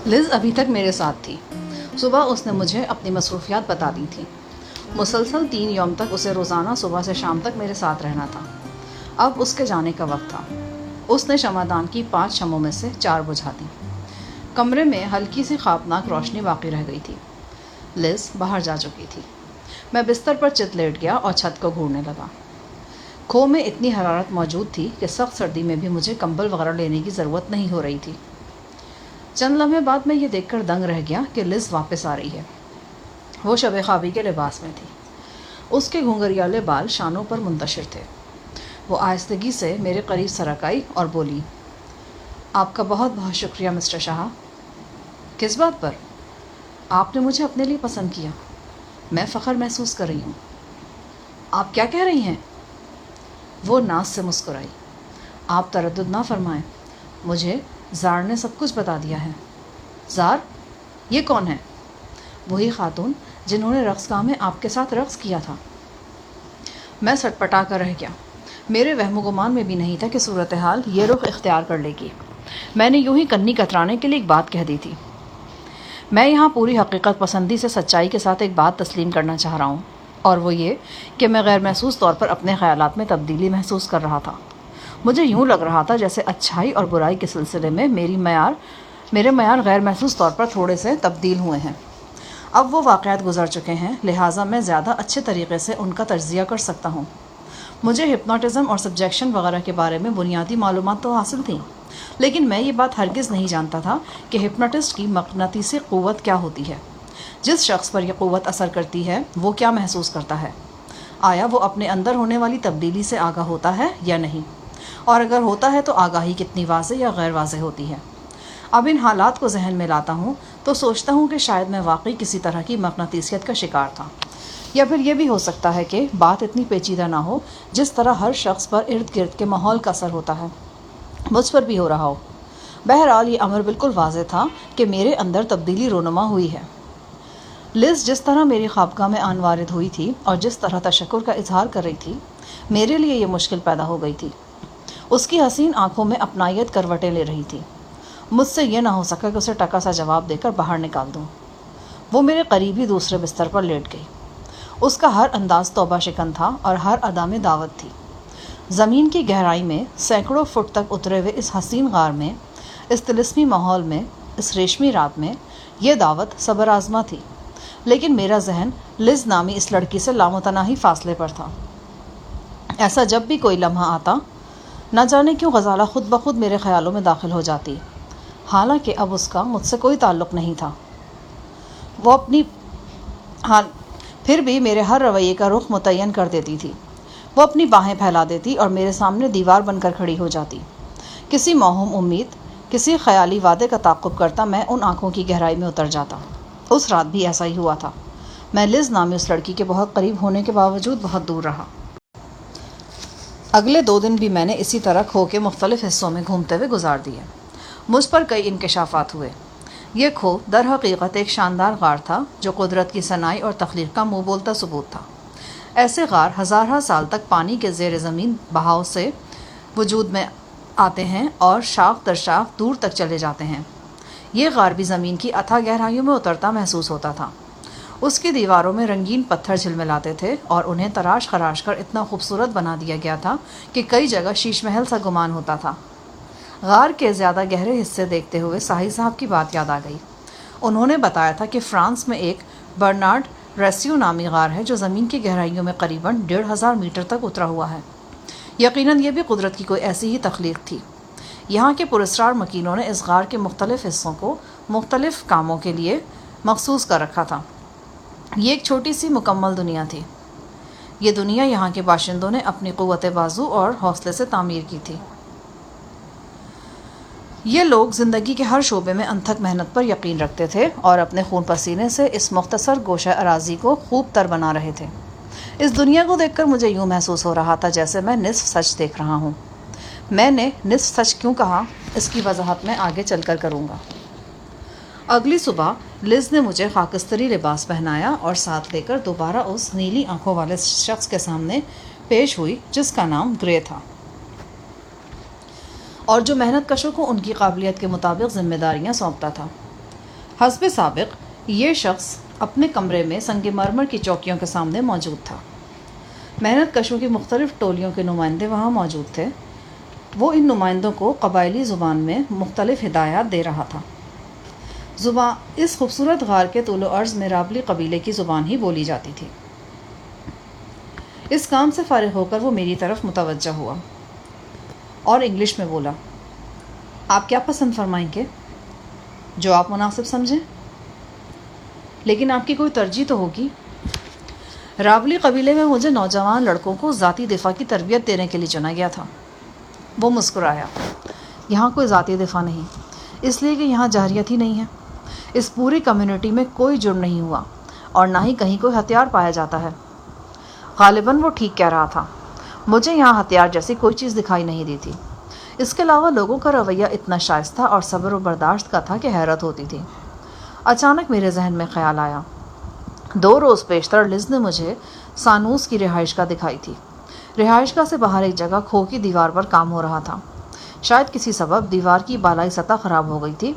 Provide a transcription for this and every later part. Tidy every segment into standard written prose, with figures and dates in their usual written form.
Liz ابھی تک میرے ساتھ تھی۔ صبح اس نے مجھے اپنی مصروفیات بتا دی تھیں۔ مسلسل 3 یوم تک اسے روزانہ صبح سے شام تک میرے ساتھ رہنا تھا۔ اب اس کے جانے کا وقت تھا۔ اس نے شمعدان کی 5 شمعوں میں سے 4 بجھا دیں۔ کمرے میں ہلکی سی خوابناک روشنی باقی رہ گئی تھی۔ لز باہر جا چکی تھی۔ میں بستر پر چت لیٹ گیا اور چھت کو گھورنے لگا۔ کھو میں اتنی حرارت موجود تھی کہ سخت سردی میں بھی مجھے کمبل وغیرہ لینے کی ضرورت نہیں ہو رہی تھی۔ چند لمحے بعد میں یہ دیکھ کر دنگ رہ گیا کہ لز واپس آ رہی ہے۔ وہ شب خوابی کے لباس میں تھی۔ اس کے گھنگریالے بال شانوں پر منتشر تھے۔ وہ آہستگی سے میرے قریب سرک آئی اور بولی، آپ کا بہت بہت شکریہ مسٹر شاہ۔ کس بات پر؟ آپ نے مجھے اپنے لیے پسند کیا۔ میں فخر محسوس کر رہی ہوں۔ آپ کیا کہہ رہی ہیں؟ وہ ناز سے مسکرائی۔ آپ تردد نہ فرمائیں، مجھے زار نے سب کچھ بتا دیا ہے۔ زار؟ یہ کون ہے؟ وہی خاتون جنہوں نے رقص گاہ میں آپ کے ساتھ رقص کیا تھا۔ میں سٹ پٹا کر رہ گیا۔ میرے وہم و گمان میں بھی نہیں تھا کہ صورتحال یہ رخ اختیار کر لے گی۔ میں نے یوں ہی کنی کترانے کے لیے ایک بات کہہ دی تھی۔ میں یہاں پوری حقیقت پسندی سے سچائی کے ساتھ ایک بات تسلیم کرنا چاہ رہا ہوں، اور وہ یہ کہ میں غیر محسوس طور پر اپنے خیالات میں تبدیلی محسوس کر رہا تھا۔ مجھے یوں لگ رہا تھا جیسے اچھائی اور برائی کے سلسلے میں میرے معیار غیر محسوس طور پر تھوڑے سے تبدیل ہوئے ہیں۔ اب وہ واقعات گزر چکے ہیں، لہٰذا میں زیادہ اچھے طریقے سے ان کا تجزیہ کر سکتا ہوں۔ مجھے ہپنوٹزم اور سبجیکشن وغیرہ کے بارے میں بنیادی معلومات تو حاصل تھیں، لیکن میں یہ بات ہرگز نہیں جانتا تھا کہ ہپنوٹسٹ کی مقناطیسی قوت کیا ہوتی ہے۔ جس شخص پر یہ قوت اثر کرتی ہے وہ کیا محسوس کرتا ہے؟ آیا وہ اپنے اندر ہونے والی تبدیلی سے آگاہ ہوتا ہے یا نہیں؟ اور اگر ہوتا ہے تو آگاہی کتنی واضح یا غیر واضح ہوتی ہے؟ اب ان حالات کو ذہن میں لاتا ہوں تو سوچتا ہوں کہ شاید میں واقعی کسی طرح کی مقناطیسیت کا شکار تھا، یا پھر یہ بھی ہو سکتا ہے کہ بات اتنی پیچیدہ نہ ہو جس طرح ہر شخص پر ارد گرد کے ماحول کا اثر ہوتا ہے مجھ پر بھی ہو رہا ہو۔ بہرحال یہ امر بالکل واضح تھا کہ میرے اندر تبدیلی رونما ہوئی ہے۔ لز جس طرح میری خوابگاہ میں آن وارد ہوئی تھی اور جس طرح تشکر کا اظہار کر رہی تھی، میرے لیے یہ مشکل پیدا ہو گئی تھی۔ اس کی حسین آنکھوں میں اپنائیت کروٹیں لے رہی تھی۔ مجھ سے یہ نہ ہو سکا کہ اسے ٹکا سا جواب دے کر باہر نکال دوں۔ وہ میرے قریبی دوسرے بستر پر لیٹ گئی۔ اس کا ہر انداز توبہ شکن تھا اور ہر ادا میں دعوت تھی۔ زمین کی گہرائی میں سینکڑوں فٹ تک اترے ہوئے اس حسین غار میں، اس طلسمی ماحول میں، اس ریشمی رات میں یہ دعوت صبر آزما تھی، لیکن میرا ذہن لز نامی اس لڑکی سے لامتناہی فاصلے پر تھا۔ ایسا جب بھی کوئی لمحہ آتا، نہ جانے کیوں غزالہ خود بخود میرے خیالوں میں داخل ہو جاتی، حالانکہ اب اس کا مجھ سے کوئی تعلق نہیں تھا۔ وہ پھر بھی میرے ہر رویے کا رخ متعین کر دیتی تھی۔ وہ اپنی باہیں پھیلا دیتی اور میرے سامنے دیوار بن کر کھڑی ہو جاتی۔ کسی موہوم امید، کسی خیالی وعدے کا تعاقب کرتا میں ان آنکھوں کی گہرائی میں اتر جاتا۔ اس رات بھی ایسا ہی ہوا تھا۔ میں لز نامی اس لڑکی کے بہت قریب ہونے کے باوجود بہت دور رہا۔ اگلے 2 دن بھی میں نے اسی طرح کھو کے مختلف حصوں میں گھومتے ہوئے گزار دیے۔ مجھ پر کئی انکشافات ہوئے۔ یہ کھو در حقیقت ایک شاندار غار تھا جو قدرت کی صناعی اور تخلیق کا منہ بولتا ثبوت تھا۔ ایسے غار ہزارہ سال تک پانی کے زیر زمین بہاؤ سے وجود میں آتے ہیں اور شاخ در شاخ دور تک چلے جاتے ہیں۔ یہ غار بھی زمین کی اتھاہ گہرائیوں میں اترتا محسوس ہوتا تھا۔ اس کی دیواروں میں رنگین پتھر جھلملاتے تھے اور انہیں تراش خراش کر اتنا خوبصورت بنا دیا گیا تھا کہ کئی جگہ شیش محل سا گمان ہوتا تھا۔ غار کے زیادہ گہرے حصے دیکھتے ہوئے ساحل صاحب کی بات یاد آ گئی۔ انہوں نے بتایا تھا کہ فرانس میں ایک برنارڈ ریسیو نامی غار ہے جو زمین کی گہرائیوں میں قریباً 1500 میٹر تک اترا ہوا ہے۔ یقیناً یہ بھی قدرت کی کوئی ایسی ہی تخلیق تھی۔ یہاں کے پراسرار مکینوں نے اس غار کے مختلف حصوں کو مختلف کاموں کے لیے مخصوص کر رکھا تھا۔ یہ ایک چھوٹی سی مکمل دنیا تھی۔ یہ دنیا یہاں کے باشندوں نے اپنی قوت بازو اور حوصلے سے تعمیر کی تھی۔ یہ لوگ زندگی کے ہر شعبے میں انتھک محنت پر یقین رکھتے تھے اور اپنے خون پسینے سے اس مختصر گوشہ اراضی کو خوب تر بنا رہے تھے۔ اس دنیا کو دیکھ کر مجھے یوں محسوس ہو رہا تھا جیسے میں نصف سچ دیکھ رہا ہوں۔ میں نے نصف سچ کیوں کہا، اس کی وضاحت میں آگے چل کر کروں گا۔ اگلی صبح لز نے مجھے خاکستری لباس پہنایا اور ساتھ لے کر دوبارہ اس نیلی آنکھوں والے شخص کے سامنے پیش ہوئی جس کا نام گرے تھا، اور جو محنت کشوں کو ان کی قابلیت کے مطابق ذمہ داریاں سونپتا تھا۔ حسب سابق یہ شخص اپنے کمرے میں سنگ مرمر کی چوکیوں کے سامنے موجود تھا۔ محنت کشوں کی مختلف ٹولیوں کے نمائندے وہاں موجود تھے۔ وہ ان نمائندوں کو قبائلی زبان میں مختلف ہدایات دے رہا تھا۔ اس خوبصورت غار کے طول و عرض میں راولی قبیلے کی زبان ہی بولی جاتی تھی۔ اس کام سے فارغ ہو کر وہ میری طرف متوجہ ہوا اور انگلش میں بولا، آپ کیا پسند فرمائیں گے؟ جو آپ مناسب سمجھیں، لیکن آپ کی کوئی ترجیح تو ہوگی۔ راولی قبیلے میں مجھے نوجوان لڑکوں کو ذاتی دفاع کی تربیت دینے کے لیے چنا گیا تھا۔ وہ مسکرایا۔ یہاں کوئی ذاتی دفاع نہیں، اس لیے کہ یہاں جارحیت ہی نہیں ہے۔ اس پوری کمیونٹی میں کوئی جرم نہیں ہوا اور نہ ہی کہیں کوئی ہتھیار پایا جاتا ہے۔ غالباً وہ ٹھیک کہہ رہا تھا۔ مجھے یہاں ہتھیار جیسی کوئی چیز دکھائی نہیں دی تھی۔ اس کے علاوہ لوگوں کا رویہ اتنا شائستہ اور صبر و برداشت کا تھا کہ حیرت ہوتی تھی۔ اچانک میرے ذہن میں خیال آیا، 2 روز پیشتر لز نے مجھے سانوس کی رہائش گاہ دکھائی تھی۔ رہائش گاہ سے باہر ایک جگہ کھو کی دیوار پر کام ہو رہا تھا۔ شاید کسی سبب دیوار کی بالائی سطح خراب ہو گئی تھی۔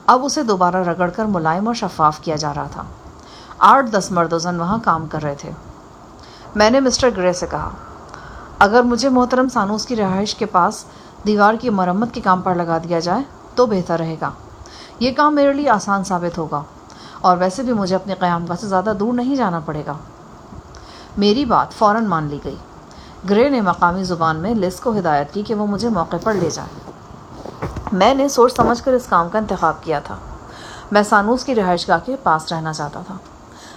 اب اسے دوبارہ رگڑ کر ملائم اور شفاف کیا جا رہا تھا۔ 8-10 مرد و زن وہاں کام کر رہے تھے۔ میں نے مسٹر گرے سے کہا، اگر مجھے محترم سانوس کی رہائش کے پاس دیوار کی مرمت کے کام پر لگا دیا جائے تو بہتر رہے گا۔ یہ کام میرے لیے آسان ثابت ہوگا اور ویسے بھی مجھے اپنے قیامگاہ سے زیادہ دور نہیں جانا پڑے گا۔ میری بات فوراً مان لی گئی۔ گرے نے مقامی زبان میں لز کو ہدایت کی کہ وہ مجھے موقع پر لے جائے۔ میں نے سوچ سمجھ کر اس کام کا انتخاب کیا تھا۔ میں سانوس کی رہائش گاہ کے پاس رہنا چاہتا تھا۔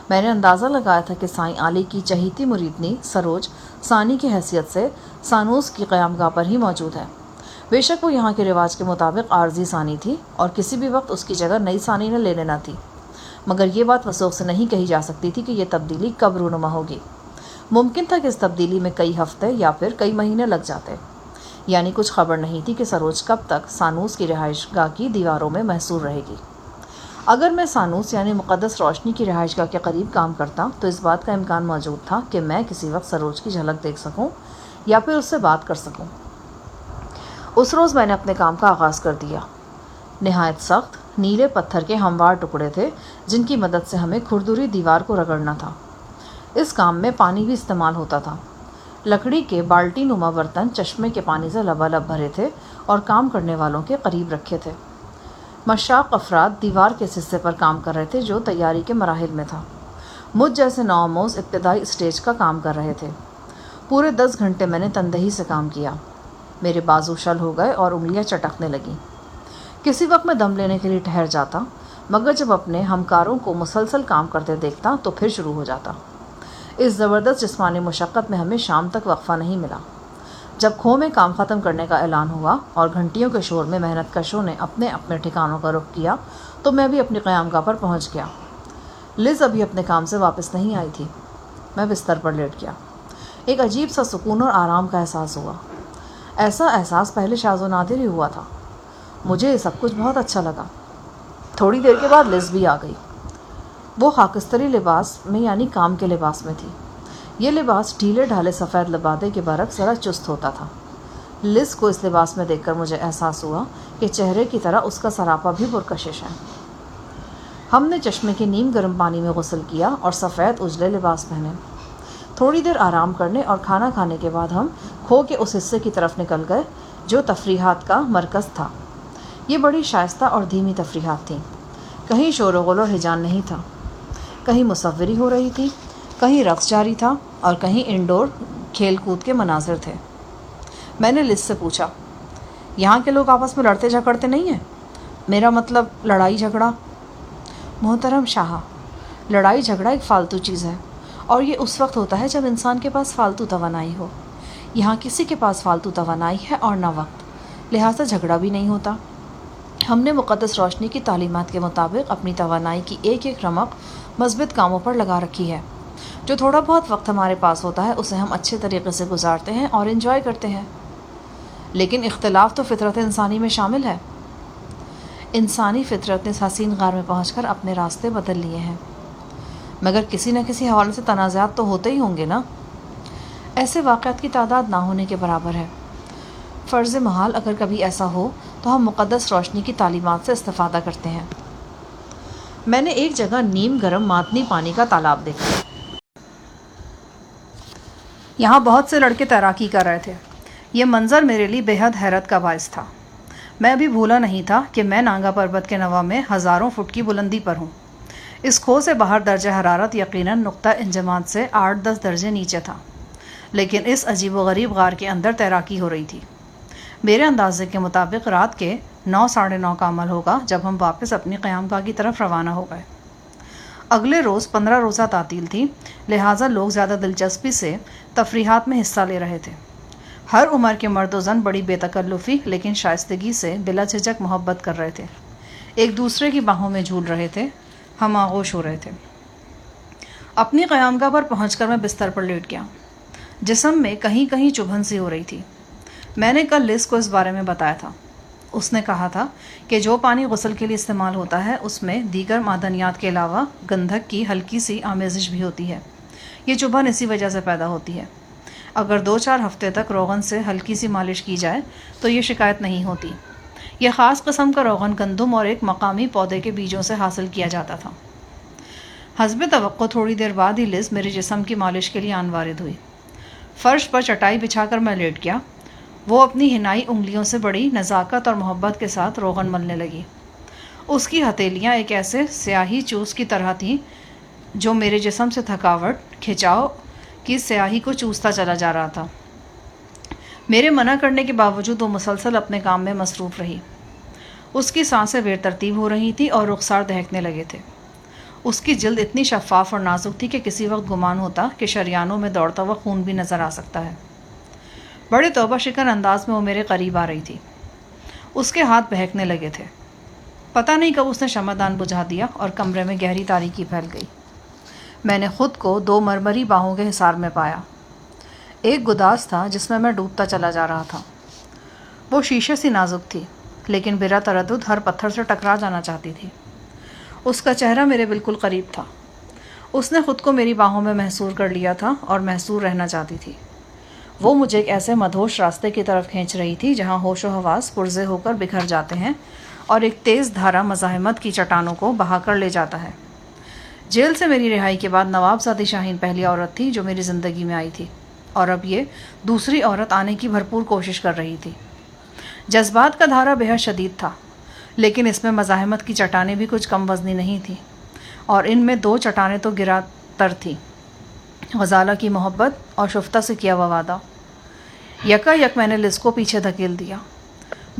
میں نے اندازہ لگایا تھا کہ سائیں علی کی چہیتی مریدنی سروج ثانی کی حیثیت سے سانوس کی قیامگاہ پر ہی موجود ہے۔ بے شک وہ یہاں کے رواج کے مطابق عارضی ثانی تھی اور کسی بھی وقت اس کی جگہ نئی ثانی نہ لے لینا تھی، مگر یہ بات وثوق سے نہیں کہی جا سکتی تھی کہ یہ تبدیلی کب رونما ہوگی۔ ممکن تھا کہ اس تبدیلی میں کئی ہفتے یا پھر کئی مہینے لگ جاتے، یعنی کچھ خبر نہیں تھی کہ سروج کب تک سانوس کی رہائش گاہ کی دیواروں میں محصور رہے گی۔ اگر میں سانوس یعنی مقدس روشنی کی رہائش گاہ کے قریب کام کرتا تو اس بات کا امکان موجود تھا کہ میں کسی وقت سروج کی جھلک دیکھ سکوں یا پھر اس سے بات کر سکوں۔ اس روز میں نے اپنے کام کا آغاز کر دیا۔ نہایت سخت نیلے پتھر کے ہموار ٹکڑے تھے جن کی مدد سے ہمیں کھردری دیوار کو رگڑنا تھا۔ اس کام میں پانی بھی استعمال ہوتا تھا۔ لکڑی کے بالٹی نما برتن چشمے کے پانی سے لبالب بھرے تھے اور کام کرنے والوں کے قریب رکھے تھے۔ مشاق افراد دیوار کے حصے پر کام کر رہے تھے جو تیاری کے مراحل میں تھا۔ مجھ جیسے نوآموز ابتدائی اسٹیج کا کام کر رہے تھے۔ پورے 10 گھنٹے میں نے تندہی سے کام کیا۔ میرے بازو شل ہو گئے اور انگلیاں چٹکنے لگیں۔ کسی وقت میں دم لینے کے لیے ٹھہر جاتا، مگر جب اپنے ہمکاروں کو مسلسل کام کرتے دیکھتا تو پھر شروع ہو جاتا۔ اس زبردست جسمانی مشقت میں ہمیں شام تک وقفہ نہیں ملا۔ جب کھو میں کام ختم کرنے کا اعلان ہوا اور گھنٹیوں کے شور میں محنت کشوں نے اپنے اپنے ٹھکانوں کا رخ کیا تو میں بھی اپنی قیامگاہ پر پہنچ گیا۔ لز ابھی اپنے کام سے واپس نہیں آئی تھی۔ میں بستر پر لیٹ گیا۔ ایک عجیب سا سکون اور آرام کا احساس ہوا۔ ایسا احساس پہلے شاذ و نادر ہی ہوا تھا۔ مجھے یہ سب کچھ بہت اچھا لگا۔ تھوڑی دیر کے بعد لز بھی آ گئی۔ وہ خاکستری لباس میں یعنی کام کے لباس میں تھی۔ یہ لباس ڈھیلے ڈھالے سفید لبادے کے برعکس ذرا چست ہوتا تھا۔ لز کو اس لباس میں دیکھ کر مجھے احساس ہوا کہ چہرے کی طرح اس کا سراپا بھی پرکشش ہے۔ ہم نے چشمے کے نیم گرم پانی میں غسل کیا اور سفید اجلے لباس پہنے۔ تھوڑی دیر آرام کرنے اور کھانا کھانے کے بعد ہم کھو کے اس حصے کی طرف نکل گئے جو تفریحات کا مرکز تھا۔ یہ بڑی شائستہ اور دھیمی تفریحات تھیں۔ کہیں شور و غل اور ہیجان نہیں تھا۔ کہیں مصوری ہو رہی تھی، کہیں رقص جاری تھا اور کہیں انڈور کھیل کود کے مناظر تھے۔ میں نے لز سے پوچھا، یہاں کے لوگ آپس میں لڑتے جھگڑتے نہیں ہیں؟ میرا مطلب لڑائی جھگڑا۔ محترم شاہ، لڑائی جھگڑا ایک فالتو چیز ہے اور یہ اس وقت ہوتا ہے جب انسان کے پاس فالتو توانائی ہو۔ یہاں کسی کے پاس فالتو توانائی ہے اور نہ وقت، لہٰذا جھگڑا بھی نہیں ہوتا۔ ہم نے مقدس روشنی کی تعلیمات کے مطابق اپنی توانائی کی ایک ایک رمق مثبت کاموں پر لگا رکھی ہے۔ جو تھوڑا بہت وقت ہمارے پاس ہوتا ہے اسے ہم اچھے طریقے سے گزارتے ہیں اور انجوائے کرتے ہیں۔ لیکن اختلاف تو فطرت انسانی میں شامل ہے۔ انسانی فطرت نے اس حسین غار میں پہنچ کر اپنے راستے بدل لیے ہیں، مگر کسی نہ کسی حوالے سے تنازعات تو ہوتے ہی ہوں گے نا۔ ایسے واقعات کی تعداد نہ ہونے کے برابر ہے۔ فرض محال اگر کبھی ایسا ہو تو ہم مقدس روشنی کی تعلیمات سے استفادہ کرتے ہیں۔ میں نے ایک جگہ نیم گرم معدنی پانی کا تالاب دیکھا۔ یہاں بہت سے لڑکے تیراکی کر رہے تھے۔ یہ منظر میرے لیے بے حد حیرت کا باعث تھا۔ میں ابھی بھولا نہیں تھا کہ میں نانگا پربت کے نوا میں ہزاروں فٹ کی بلندی پر ہوں۔ اس کھو سے باہر درجہ حرارت یقیناً نقطہ انجماد سے 8-10 درجے نیچے تھا، لیکن اس عجیب و غریب غار کے اندر تیراکی ہو رہی تھی۔ میرے اندازے کے مطابق رات کے 9-9:30 کا عمل ہوگا جب ہم واپس اپنی قیام گاہ کی طرف روانہ ہو گئے۔ اگلے روز 15 روزہ تعطیل تھی، لہٰذا لوگ زیادہ دلچسپی سے تفریحات میں حصہ لے رہے تھے۔ ہر عمر کے مرد و زن بڑی بے تکلفی لیکن شائستگی سے بلا جھجک محبت کر رہے تھے، ایک دوسرے کی باہوں میں جھول رہے تھے، ہم آغوش ہو رہے تھے۔ اپنی قیام گاہ پر پہنچ کر میں بستر پر لیٹ گیا۔ جسم میں کہیں کہیں چبھن سی ہو رہی تھی۔ میں نے کل لز کو اس بارے میں بتایا تھا۔ اس نے کہا تھا کہ جو پانی غسل کے لیے استعمال ہوتا ہے اس میں دیگر معدنیات کے علاوہ گندھک کی ہلکی سی آمیزش بھی ہوتی ہے۔ یہ چبھن اسی وجہ سے پیدا ہوتی ہے۔ اگر 2-4 ہفتے تک روغن سے ہلکی سی مالش کی جائے تو یہ شکایت نہیں ہوتی۔ یہ خاص قسم کا روغن گندم اور ایک مقامی پودے کے بیجوں سے حاصل کیا جاتا تھا۔ حسب توقع تھوڑی دیر بعد ہی لز میرے جسم کی مالش کے لیے آن وارد ہوئی۔ فرش پر چٹائی بچھا کر میں لیٹ گیا۔ وہ اپنی ہنائی انگلیوں سے بڑی نزاکت اور محبت کے ساتھ روغن ملنے لگی۔ اس کی ہتھیلیاں ایک ایسے سیاہی چوس کی طرح تھیں جو میرے جسم سے تھکاوٹ، کھچاؤ کی سیاہی کو چوستا چلا جا رہا تھا۔ میرے منع کرنے کے باوجود وہ مسلسل اپنے کام میں مصروف رہی۔ اس کی سانسیں بے ترتیب ہو رہی تھیں اور رخسار دہکنے لگے تھے۔ اس کی جلد اتنی شفاف اور نازک تھی کہ کسی وقت گمان ہوتا کہ شریانوں میں دوڑتا ہوا خون بھی نظر آ سکتا ہے۔ بڑے توبہ شکن انداز میں وہ میرے قریب آ رہی تھی۔ اس کے ہاتھ بہکنے لگے تھے۔ پتہ نہیں کب اس نے شمعدان بجھا دیا اور کمرے میں گہری تاریکی پھیل گئی۔ میں نے خود کو 2 مرمری باہوں کے حصار میں پایا۔ ایک گداز تھا جس میں ڈوبتا چلا جا رہا تھا۔ وہ شیشے سی نازک تھی لیکن بلا تردد ہر پتھر سے ٹکرا جانا چاہتی تھی۔ اس کا چہرہ میرے بالکل قریب تھا۔ اس نے خود کو میری باہوں میں محصور کر لیا تھا اور محصور رہنا چاہتی تھی۔ وہ مجھے ایک ایسے مدہوش راستے کی طرف کھینچ رہی تھی جہاں ہوش و حواس پرزے ہو کر بکھر جاتے ہیں اور ایک تیز دھارا مزاحمت کی چٹانوں کو بہا کر لے جاتا ہے۔ جیل سے میری رہائی کے بعد نواب زادی شاہین پہلی عورت تھی جو میری زندگی میں آئی تھی، اور اب یہ دوسری عورت آنے کی بھرپور کوشش کر رہی تھی۔ جذبات کا دھارا بے حد شدید تھا، لیکن اس میں مزاحمت کی چٹانیں بھی کچھ کم وزنی نہیں تھیں، اور ان میں 2 چٹانیں تو گرا تر تھیں، غزالہ کی محبت اور شفتہ سے کیا ہوا وعدہ۔ یکا یک میں نے لز کو پیچھے دھکیل دیا۔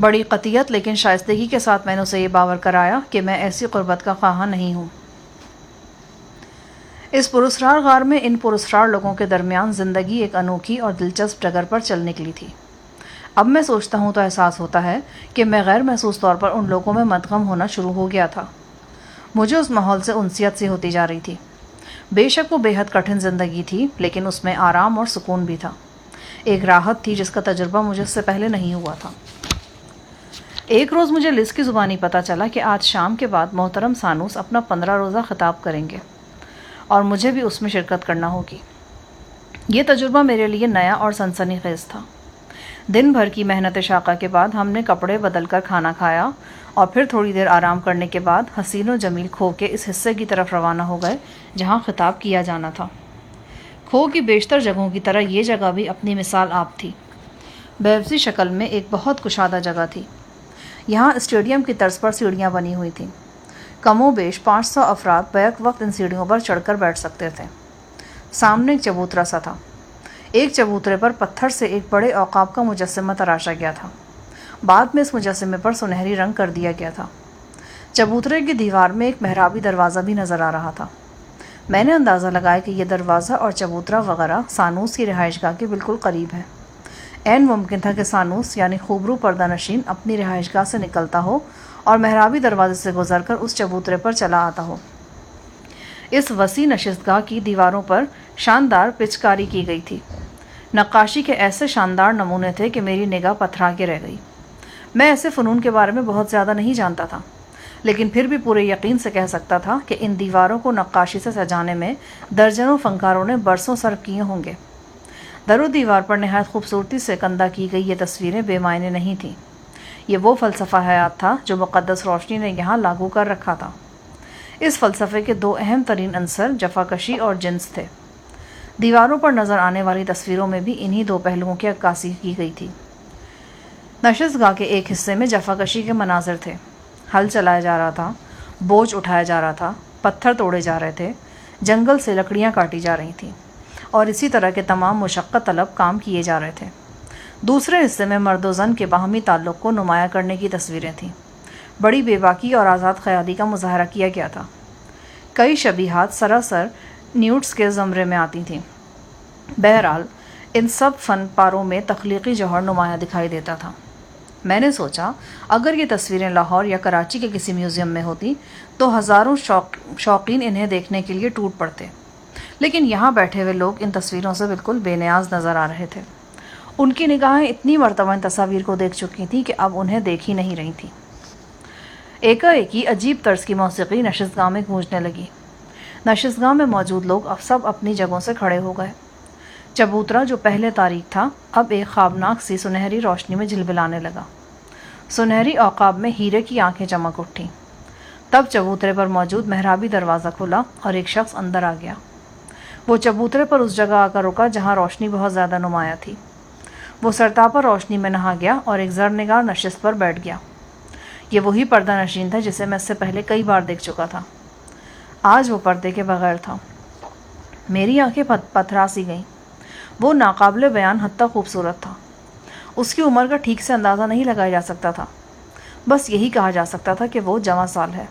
بڑی قطعیت لیکن شائستگی کے ساتھ میں نے اسے یہ باور کرایا کہ میں ایسی قربت کا خواہاں نہیں ہوں۔ اس پراسرار غار میں ان پراسرار لوگوں کے درمیان زندگی ایک انوکھی اور دلچسپ ڈگر پر چل نکلی تھی۔ اب میں سوچتا ہوں تو احساس ہوتا ہے کہ میں غیر محسوس طور پر ان لوگوں میں مدغم ہونا شروع ہو گیا تھا۔ مجھے اس ماحول سے انسیت سی ہوتی جا رہی تھی۔ بے شک وہ بے حد کٹھن زندگی تھی، لیکن اس میں آرام اور سکون بھی تھا۔ ایک راحت تھی جس کا تجربہ مجھے اس سے پہلے نہیں ہوا تھا۔ ایک روز مجھے لز کی زبانی پتہ چلا کہ آج شام کے بعد محترم سانوس اپنا 15 روزہ خطاب کریں گے اور مجھے بھی اس میں شرکت کرنا ہوگی۔ یہ تجربہ میرے لیے نیا اور سنسنی خیز تھا۔ دن بھر کی محنت شاقہ کے بعد ہم نے کپڑے بدل کر کھانا کھایا اور پھر تھوڑی دیر آرام کرنے کے بعد حسین و جمیل کھو کے اس حصے کی طرف روانہ ہو گئے جہاں خطاب کیا جانا تھا۔ کھو کی بیشتر جگہوں کی طرح یہ جگہ بھی اپنی مثال آپ تھی۔ بیوزی شکل میں ایک بہت کشادہ جگہ تھی۔ یہاں اسٹیڈیم کی طرز پر سیڑھیاں بنی ہوئی تھیں۔ کم و بیش 500 افراد بیک وقت ان سیڑھیوں پر چڑھ کر بیٹھ سکتے تھے۔ سامنے ایک چبوترا سا تھا۔ ایک چبوترے پر پتھر سے ایک بڑے عقاب کا مجسمہ تراشا گیا تھا۔ بعد میں اس مجسمے پر سنہری رنگ کر دیا گیا تھا۔ چبوترے کی دیوار میں ایک محرابی دروازہ بھی نظر آ رہا تھا۔ میں نے اندازہ لگایا کہ یہ دروازہ اور چبوترا وغیرہ سانوس کی رہائش گاہ کے بالکل قریب ہے۔ عین ممکن تھا کہ سانوس یعنی خوبرو پردہ نشین اپنی رہائش گاہ سے نکلتا ہو اور محرابی دروازے سے گزر کر اس چبوترے پر چلا آتا ہو۔ اس وسیع نشست گاہ کی دیواروں پر شاندار پچکاری کی گئی تھی۔ نقاشی کے ایسے شاندار نمونے تھے کہ میری نگاہ پتھرا کے رہ گئی۔ میں ایسے فنون کے بارے میں بہت زیادہ نہیں جانتا تھا، لیکن پھر بھی پورے یقین سے کہہ سکتا تھا کہ ان دیواروں کو نقاشی سے سجانے میں درجنوں فنکاروں نے برسوں صرف کیے ہوں گے۔ در و دیوار پر نہایت خوبصورتی سے کندہ کی گئی یہ تصویریں بے معنی نہیں تھیں۔ یہ وہ فلسفہ حیات تھا جو مقدس روشنی نے یہاں لاگو کر رکھا تھا۔ اس فلسفے کے دو اہم ترین عنصر جفاکشی اور جنس تھے۔ دیواروں پر نظر آنے والی تصویروں میں بھی انہی دو پہلوؤں کی عکاسی کی گئی تھی۔ نشست گاہ کے ایک حصے میں جفاکشی کے مناظر تھے، ہل چلایا جا رہا تھا، بوجھ اٹھایا جا رہا تھا، پتھر توڑے جا رہے تھے، جنگل سے لکڑیاں کاٹی جا رہی تھیں اور اسی طرح کے تمام مشقت طلب کام کیے جا رہے تھے۔ دوسرے حصے میں مرد و زن کے باہمی تعلق کو نمایاں کرنے کی تصویریں تھیں۔ بڑی بے باکی اور آزاد خیالی کا مظاہرہ کیا گیا تھا۔ کئی شبیہات سراسر نیوڈس کے زمرے میں آتی تھیں۔ بہرحال ان سب فن پاروں میں تخلیقی جوہر نمایاں دکھائی دیتا تھا۔ میں نے سوچا اگر یہ تصویریں لاہور یا کراچی کے کسی میوزیم میں ہوتی تو ہزاروں شوقین انہیں دیکھنے کے لیے ٹوٹ پڑتے، لیکن یہاں بیٹھے ہوئے لوگ ان تصویروں سے بالکل بے نیاز نظر آ رہے تھے۔ ان کی نگاہیں اتنی مرتبہ ان تصاویر کو دیکھ چکی تھیں کہ اب انہیں دیکھ ہی نہیں رہی تھیں۔ ایک عجیب طرز کی موسیقی نشست گاہ میں گونجنے لگی۔ نشست گاہ میں موجود لوگ اب سب اپنی جگہوں سے کھڑے ہو گئے۔ چبوترا جو پہلے تاریک تھا اب ایک خوابناک سی سنہری روشنی میں جھلملانے لگا۔ سنہری عقاب میں ہیرے کی آنکھیں چمک اٹھیں۔ تب چبوترے پر موجود محرابی دروازہ کھلا اور ایک شخص اندر آ گیا۔ وہ چبوترے پر اس جگہ آ کر رکا جہاں روشنی بہت زیادہ نمایاں تھی۔ وہ سرتاپا روشنی میں نہا گیا اور ایک زرنگار نشست پر بیٹھ گیا۔ یہ وہی پردہ نشین تھا جسے میں اس سے پہلے کئی بار دیکھ چکا تھا۔ آج وہ پردے کے بغیر تھا۔ میری آنکھیں پتھرا سی گئیں۔ وہ ناقابل بیان حد تک خوبصورت تھا۔ اس کی عمر کا ٹھیک سے اندازہ نہیں لگایا جا سکتا تھا، بس یہی کہا جا سکتا تھا کہ وہ جواں سال ہے۔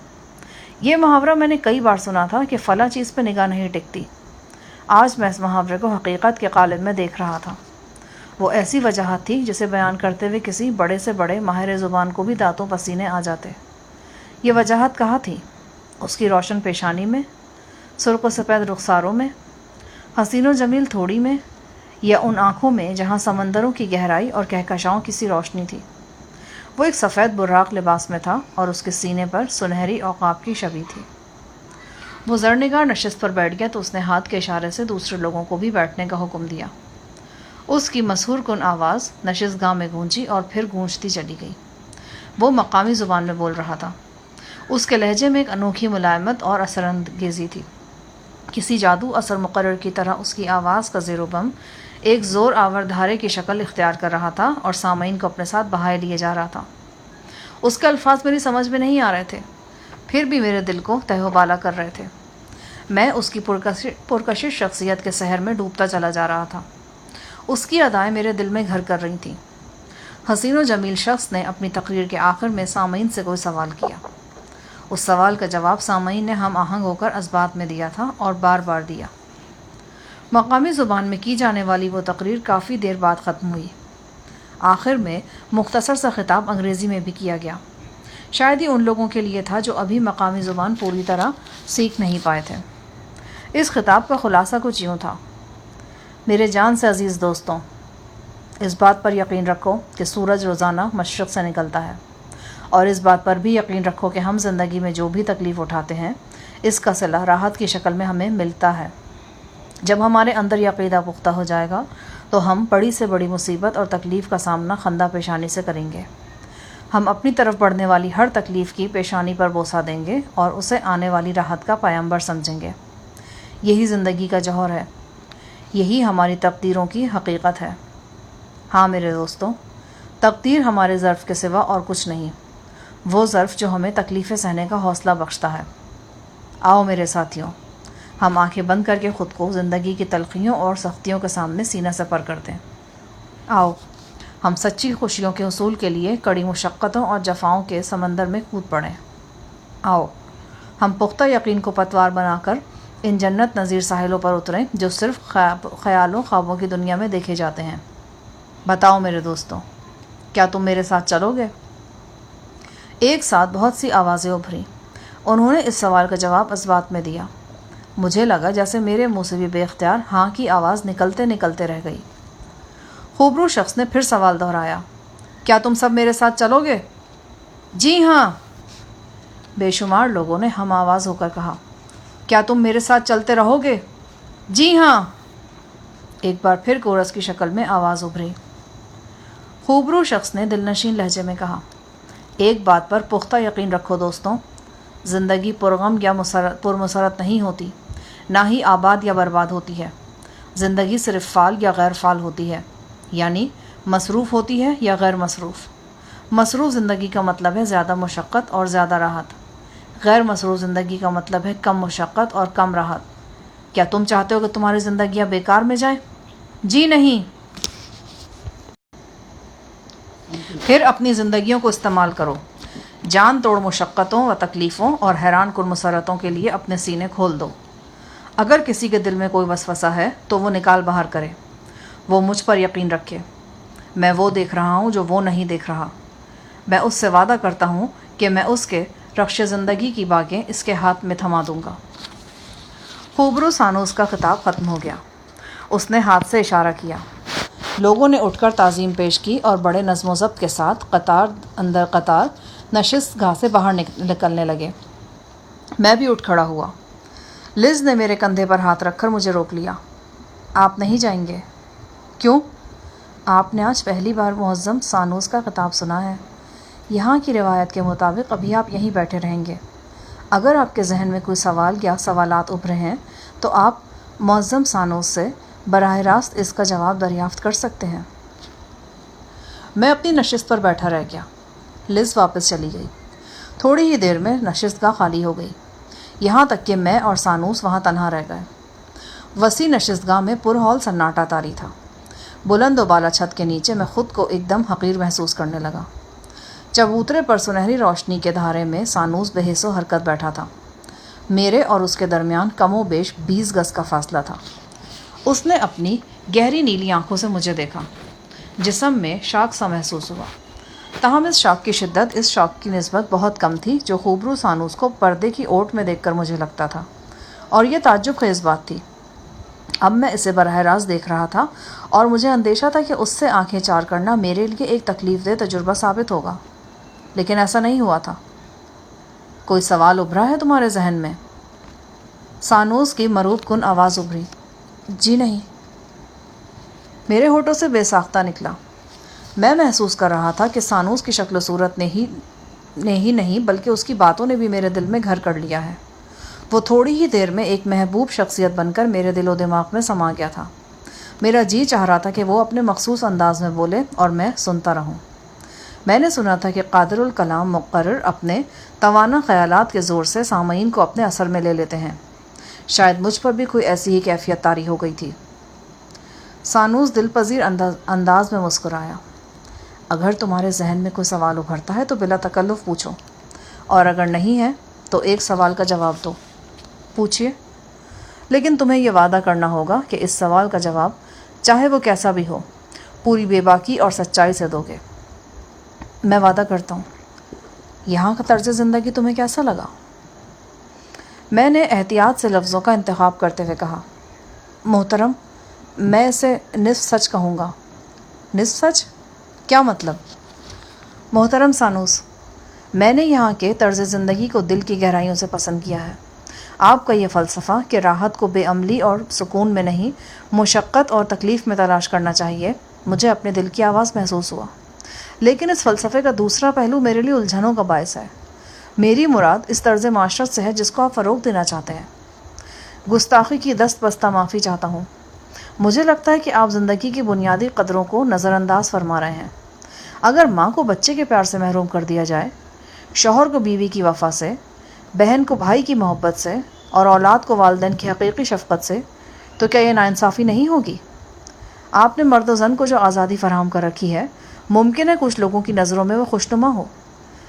یہ محاورہ میں نے کئی بار سنا تھا کہ فلاں چیز پہ نگاہ نہیں ٹکتی۔ آج میں اس محاورے کو حقیقت کے قالب میں دیکھ رہا تھا۔ وہ ایسی وجاہت تھی جسے بیان کرتے ہوئے کسی بڑے سے بڑے ماہر زبان کو بھی دانتوں پسینے آ جاتے۔ یہ وجاہت کہاں تھی؟ اس کی روشن پیشانی میں، سرخ و سفید رخساروں میں، حسین و جمیل تھوڑی میں، یا ان آنکھوں میں جہاں سمندروں کی گہرائی اور کہکشاؤں کی سی روشنی تھی؟ وہ ایک سفید براق لباس میں تھا اور اس کے سینے پر سنہری عقاب کی شبیہ تھی۔ وہ زرنگار نشست پر بیٹھ گیا تو اس نے ہاتھ کے اشارے سے دوسرے لوگوں کو بھی بیٹھنے کا حکم دیا۔ اس کی مسحور کن آواز نشست گاہ میں گونجی اور پھر گونجتی چلی گئی۔ وہ مقامی زبان میں بول رہا تھا۔ اس کے لہجے میں ایک انوکھی ملائمت اور اثر انگیزی تھی۔ کسی جادو اثر مقرر کی طرح اس کی آواز کا زیر و بم ایک زور آور دھارے کی شکل اختیار کر رہا تھا اور سامعین کو اپنے ساتھ بہائے لیے جا رہا تھا۔ اس کے الفاظ میری سمجھ میں نہیں آ رہے تھے، پھر بھی میرے دل کو تہ و بالا کر رہے تھے۔ میں اس کی پرکشش شخصیت کے سحر میں ڈوبتا چلا جا رہا تھا۔ اس کی ادائیں میرے دل میں گھر کر رہی تھیں۔ حسین و جمیل شخص نے اپنی تقریر کے آخر میں سامعین سے کوئی سوال کیا۔ اس سوال کا جواب سامعین نے ہم آہنگ ہو کر اسبات میں دیا تھا اور بار بار دیا۔ مقامی زبان میں کی جانے والی وہ تقریر کافی دیر بعد ختم ہوئی۔ آخر میں مختصر سا خطاب انگریزی میں بھی کیا گیا۔ شاید یہ ان لوگوں کے لیے تھا جو ابھی مقامی زبان پوری طرح سیکھ نہیں پائے تھے۔ اس خطاب کا خلاصہ کچھ یوں تھا: میرے جان سے عزیز دوستوں، اس بات پر یقین رکھو کہ سورج روزانہ مشرق سے نکلتا ہے، اور اس بات پر بھی یقین رکھو کہ ہم زندگی میں جو بھی تکلیف اٹھاتے ہیں اس کا صلہ راحت کی شکل میں ہمیں ملتا ہے۔ جب ہمارے اندر یہ عقیدہ پختہ ہو جائے گا تو ہم بڑی سے بڑی مصیبت اور تکلیف کا سامنا خندہ پیشانی سے کریں گے۔ ہم اپنی طرف بڑھنے والی ہر تکلیف کی پیشانی پر بوسہ دیں گے اور اسے آنے والی راحت کا پیامبر سمجھیں گے۔ یہی زندگی کا جوہر ہے، یہی ہماری تقدیروں کی حقیقت ہے۔ ہاں میرے دوستوں، تقدیر ہمارے ظرف کے سوا اور کچھ نہیں، وہ ظرف جو ہمیں تکلیفیں سہنے کا حوصلہ بخشتا ہے۔ آؤ میرے ساتھیوں، ہم آنکھیں بند کر کے خود کو زندگی کی تلخیوں اور سختیوں کے سامنے سینہ سپر کر دیں۔ آؤ ہم سچی خوشیوں کے حصول کے لیے کڑی مشقتوں اور جفاؤں کے سمندر میں کود پڑیں۔ آؤ ہم پختہ یقین کو پتوار بنا کر ان جنت نظیر ساحلوں پر اتریں جو صرف خیالوں خوابوں کی دنیا میں دیکھے جاتے ہیں۔ بتاؤ میرے دوستوں، کیا تم میرے ساتھ چلو گے؟ ایک ساتھ بہت سی آوازیں ابھریں۔ انہوں نے اس سوال کا جواب اسبات میں دیا۔ مجھے لگا جیسے میرے منہ سے بھی بے اختیار ہاں کی آواز نکلتے نکلتے رہ گئی۔ خوبرو شخص نے پھر سوال دہرایا، کیا تم سب میرے ساتھ چلو گے؟ جی ہاں، بے شمار لوگوں نے ہم آواز ہو کر کہا۔ کیا تم میرے ساتھ چلتے رہو گے؟ جی ہاں، ایک بار پھر کورس کی شکل میں آواز ابھری۔ خوبرو شخص نے دلنشین لہجے میں کہا، ایک بات پر پختہ یقین رکھو دوستوں، زندگی پرغم یا پرمسرت نہیں ہوتی، نہ ہی آباد یا برباد ہوتی ہے۔ زندگی صرف فعال یا غیر فعال ہوتی ہے، یعنی مصروف ہوتی ہے یا غیر مصروف۔ مصروف زندگی کا مطلب ہے زیادہ مشقت اور زیادہ راحت، غیر مصروف زندگی کا مطلب ہے کم مشقت اور کم راحت۔ کیا تم چاہتے ہو کہ تمہاری زندگیاں بیکار میں جائیں؟ جی نہیں۔ پھر اپنی زندگیوں کو استعمال کرو، جان توڑ مشقتوں و تکلیفوں اور حیران کن مسرتوں کے لیے اپنے سینے کھول دو۔ اگر کسی کے دل میں کوئی وسوسہ ہے تو وہ نکال باہر کرے، وہ مجھ پر یقین رکھے۔ میں وہ دیکھ رہا ہوں جو وہ نہیں دیکھ رہا۔ میں اس سے وعدہ کرتا ہوں کہ میں اس کے رخش زندگی کی باغیں اس کے ہاتھ میں تھما دوں گا۔ خوبرو سانوس کا خطاب ختم ہو گیا۔ اس نے ہاتھ سے اشارہ کیا۔ لوگوں نے اٹھ کر تعظیم پیش کی اور بڑے نظم و ضبط کے ساتھ قطار اندر قطار نشست گاہ سے باہر نکلنے لگے۔ میں بھی اٹھ کھڑا ہوا۔ لز نے میرے کندھے پر ہاتھ رکھ کر مجھے روک لیا۔ آپ نہیں جائیں گے؟ کیوں؟ آپ نے آج پہلی بار معظم سانوس کا خطاب سنا ہے۔ یہاں کی روایت کے مطابق ابھی آپ یہیں بیٹھے رہیں گے۔ اگر آپ کے ذہن میں کوئی سوال یا سوالات ابھرے ہیں تو آپ معظم سانوس سے براہ راست اس کا جواب دریافت کر سکتے ہیں۔ میں اپنی نشست پر بیٹھا رہ گیا۔ لز واپس چلی گئی۔ تھوڑی ہی دیر میں نشست گاہ خالی ہو گئی، یہاں تک کہ میں اور سانوس وہاں تنہا رہ گئے۔ وسیع نشست گاہ میں پرہول سناٹا طاری تھا۔ بلند و بالا چھت کے نیچے میں خود کو ایک دم حقیر محسوس کرنے لگا۔ چبوترے پر سنہری روشنی کے دھارے میں سانوس بے حس و حرکت بیٹھا تھا۔ میرے اور اس کے درمیان کم و بیش 20 گز کا فاصلہ تھا۔ اس نے اپنی گہری نیلی آنکھوں سے مجھے دیکھا۔ جسم میں شاک سا محسوس ہوا، تاہم اس شاک کی شدت اس شاک کی نسبت بہت کم تھی جو خوبرو سانوس کو پردے کی اوٹ میں دیکھ کر مجھے لگتا تھا، اور یہ تعجب خیز بات تھی۔ اب میں اسے براہ راست دیکھ رہا تھا اور مجھے اندیشہ تھا کہ اس سے آنکھیں چار کرنا میرے لیے ایک تکلیف دہ تجربہ ثابت ہوگا، لیکن ایسا نہیں ہوا تھا۔ کوئی سوال ابھرا ہے تمہارے ذہن میں؟ سانوس کی مرعوب کن آواز ابھری۔ جی نہیں۔ میرے ہونٹوں سے بے ساختہ نکلا۔ میں محسوس کر رہا تھا کہ سانوس کی شکل و صورت نے ہی نہیں بلکہ اس کی باتوں نے بھی میرے دل میں گھر کر لیا ہے۔ وہ تھوڑی ہی دیر میں ایک محبوب شخصیت بن کر میرے دل و دماغ میں سما گیا تھا۔ میرا جی چاہ رہا تھا کہ وہ اپنے مخصوص انداز میں بولے اور میں سنتا رہوں۔ میں نے سنا تھا کہ قادر الکلام مقرر اپنے توانا خیالات کے زور سے سامعین کو اپنے اثر میں لے لیتے ہیں۔ شاید مجھ پر بھی کوئی ایسی ہی کیفیت طاری ہو گئی تھی۔ سانوس دل پذیر انداز میں مسکرایا۔ اگر تمہارے ذہن میں کوئی سوال ابھرتا ہے تو بلا تکلف پوچھو، اور اگر نہیں ہے تو ایک سوال کا جواب دو۔ پوچھئے، لیکن تمہیں یہ وعدہ کرنا ہوگا کہ اس سوال کا جواب چاہے وہ کیسا بھی ہو پوری بے باکی اور سچائی سے دو گے۔ میں وعدہ کرتا ہوں۔ یہاں کا طرز زندگی تمہیں کیسا لگا؟ میں نے احتیاط سے لفظوں کا انتخاب کرتے ہوئے کہا، محترم، میں اسے نصف سچ کہوں گا۔ نصف سچ؟ کیا مطلب؟ محترم سانوس، میں نے یہاں کے طرز زندگی کو دل کی گہرائیوں سے پسند کیا ہے۔ آپ کا یہ فلسفہ کہ راحت کو بے عملی اور سکون میں نہیں مشقت اور تکلیف میں تلاش کرنا چاہیے، مجھے اپنے دل کی آواز محسوس ہوا۔ لیکن اس فلسفے کا دوسرا پہلو میرے لیے الجھنوں کا باعث ہے۔ میری مراد اس طرز معاشرت سے ہے جس کو آپ فروغ دینا چاہتے ہیں۔ گستاخی کی دست بستہ معافی چاہتا ہوں۔ مجھے لگتا ہے کہ آپ زندگی کی بنیادی قدروں کو نظر انداز فرما رہے ہیں۔ اگر ماں کو بچے کے پیار سے محروم کر دیا جائے، شوہر کو بیوی کی وفا سے، بہن کو بھائی کی محبت سے اور اولاد کو والدین کی حقیقی شفقت سے، تو کیا یہ ناانصافی نہیں ہوگی؟ آپ نے مرد و زن کو جو آزادی فراہم کر رکھی ہے، ممکن ہے کچھ لوگوں کی نظروں میں وہ خوشنما ہو،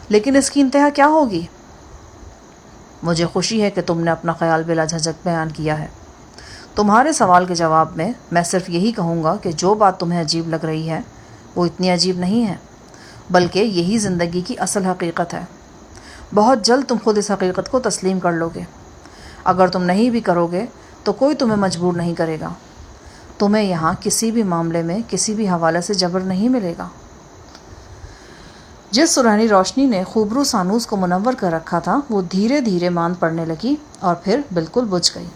لیکن اس کی انتہا کیا ہوگی؟ مجھے خوشی ہے کہ تم نے اپنا خیال بلا جھجک بیان کیا ہے۔ تمہارے سوال کے جواب میں صرف یہی کہوں گا کہ جو بات تمہیں عجیب لگ رہی ہے وہ اتنی عجیب نہیں ہے، بلکہ یہی زندگی کی اصل حقیقت ہے۔ بہت جلد تم خود اس حقیقت کو تسلیم کر لو گے۔ اگر تم نہیں بھی کرو گے تو کوئی تمہیں مجبور نہیں کرے گا۔ تمہیں یہاں کسی بھی معاملے میں کسی بھی حوالے سے جبر نہیں ملے گا۔ جس سنہری روشنی نے خوبرو سانوس کو منور کر رکھا تھا وہ دھیرے دھیرے ماند پڑنے لگی اور پھر بالکل بجھ گئی۔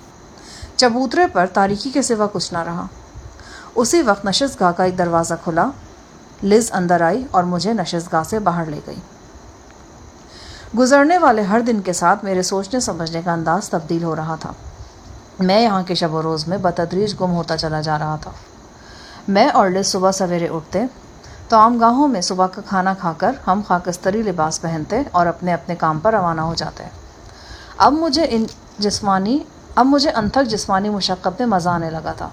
چبوترے پر تاریکی کے سوا کچھ نہ رہا۔ اسی وقت نشست گاہ کا ایک دروازہ کھلا، لز اندر آئی اور مجھے نشست گاہ سے باہر لے گئی۔ گزرنے والے ہر دن کے ساتھ میرے سوچنے سمجھنے کا انداز تبدیل ہو رہا تھا۔ میں یہاں کے شب و روز میں بتدریج گم ہوتا چلا جا رہا تھا۔ میں اور لز صبح سویرے اٹھتے تو عام گاہوں میں صبح کا کھانا کھا کر ہم خاکستری لباس پہنتے اور اپنے اپنے کام پر روانہ ہو جاتے۔ اب مجھے انتھک جسمانی مشقت میں مزہ آنے لگا تھا۔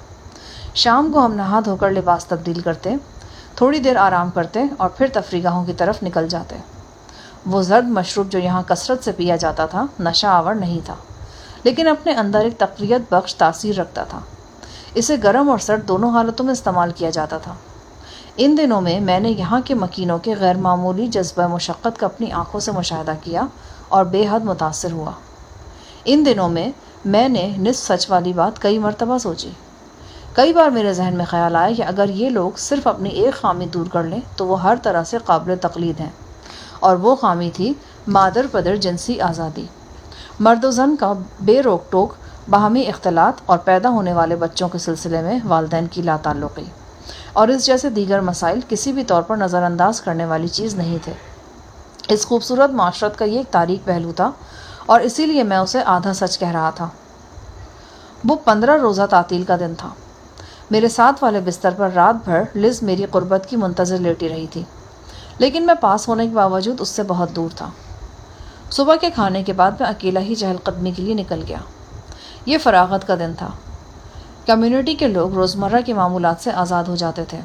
شام کو ہم نہا دھو کر لباس تبدیل کرتے، تھوڑی دیر آرام کرتے اور پھر تفریح گاہوں کی طرف نکل جاتے۔ وہ زرد مشروب جو یہاں کثرت سے پیا جاتا تھا نشہ آور نہیں تھا، لیکن اپنے اندر ایک تقویت بخش تاثیر رکھتا تھا۔ اسے گرم اور سرد دونوں حالتوں میں استعمال کیا جاتا تھا۔ ان دنوں میں نے یہاں کے مکینوں کے غیر معمولی جذبہ مشقت کا اپنی آنکھوں سے مشاہدہ کیا اور بے حد متاثر ہوا۔ ان دنوں میں نے نصف سچ والی بات کئی مرتبہ سوچی۔ کئی بار میرے ذہن میں خیال آیا کہ اگر یہ لوگ صرف اپنی ایک خامی دور کر لیں تو وہ ہر طرح سے قابل تقلید ہیں، اور وہ خامی تھی مادر پدر جنسی آزادی، مرد و زن کا بے روک ٹوک باہمی اختلاط اور پیدا ہونے والے بچوں کے سلسلے میں والدین کی لا تعلقی، اور اس جیسے دیگر مسائل کسی بھی طور پر نظر انداز کرنے والی چیز نہیں تھے۔ اس خوبصورت معاشرت کا یہ ایک تاریک پہلو تھا، اور اسی لیے میں اسے آدھا سچ کہہ رہا تھا۔ وہ 15 روزہ تعطیل کا دن تھا۔ میرے ساتھ والے بستر پر رات بھر لز میری قربت کی منتظر لیٹی رہی تھی، لیکن میں پاس ہونے کے باوجود اس سے بہت دور تھا۔ صبح کے کھانے کے بعد میں اکیلا ہی چہل قدمی کے لیے نکل گیا۔ یہ فراغت کا دن تھا۔ کمیونٹی کے لوگ روزمرہ کے معمولات سے آزاد ہو جاتے تھے،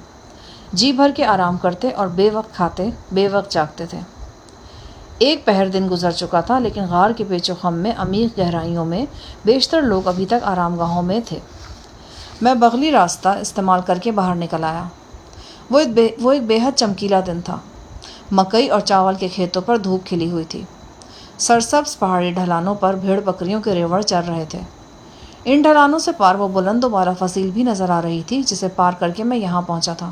جی بھر کے آرام کرتے اور بے وقت کھاتے، بے وقت جاگتے تھے۔ ایک پہر دن گزر چکا تھا، لیکن غار کے پیچ و خم میں عمیق گہرائیوں میں بیشتر لوگ ابھی تک آرام گاہوں میں تھے۔ میں بغلی راستہ استعمال کر کے باہر نکل آیا۔ وہ ایک بے حد چمکیلا دن تھا۔ مکئی اور چاول کے کھیتوں پر دھوپ کھلی ہوئی تھی۔ سرسبز پہاڑی ڈھلانوں پر بھیڑ بکریوں کے ریوڑ چر رہے تھے۔ ان ڈھلانوں سے پار وہ بلند و بالا فصیل بھی نظر آ رہی تھی جسے پار کر کے میں یہاں پہنچا تھا۔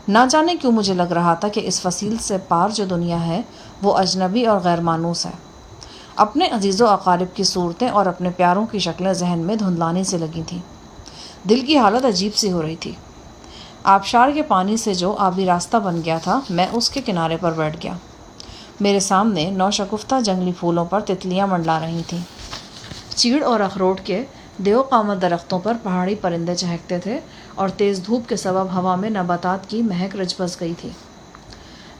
نہ جانے کیوں مجھے لگ رہا تھا کہ اس فصیل سے پار جو دنیا ہے وہ اجنبی اور غیر مانوس ہے۔ اپنے عزیز و اقارب کی صورتیں اور اپنے پیاروں کی شکلیں ذہن میں دھندلانے سے لگی تھیں۔ دل کی حالت عجیب سی ہو رہی تھی۔ آبشار کے پانی سے جو آبی راستہ بن گیا تھا، میں اس کے کنارے پر بیٹھ گیا۔ میرے سامنے نوشگفتہ جنگلی پھولوں پر تتلیاں منڈلا رہی تھیں۔ چیڑ اور اخروٹ کے دیو قامت درختوں پر پہاڑی پرندے چہکتے تھے، اور تیز دھوپ کے سبب ہوا میں نباتات کی مہک رچ بس گئی تھی۔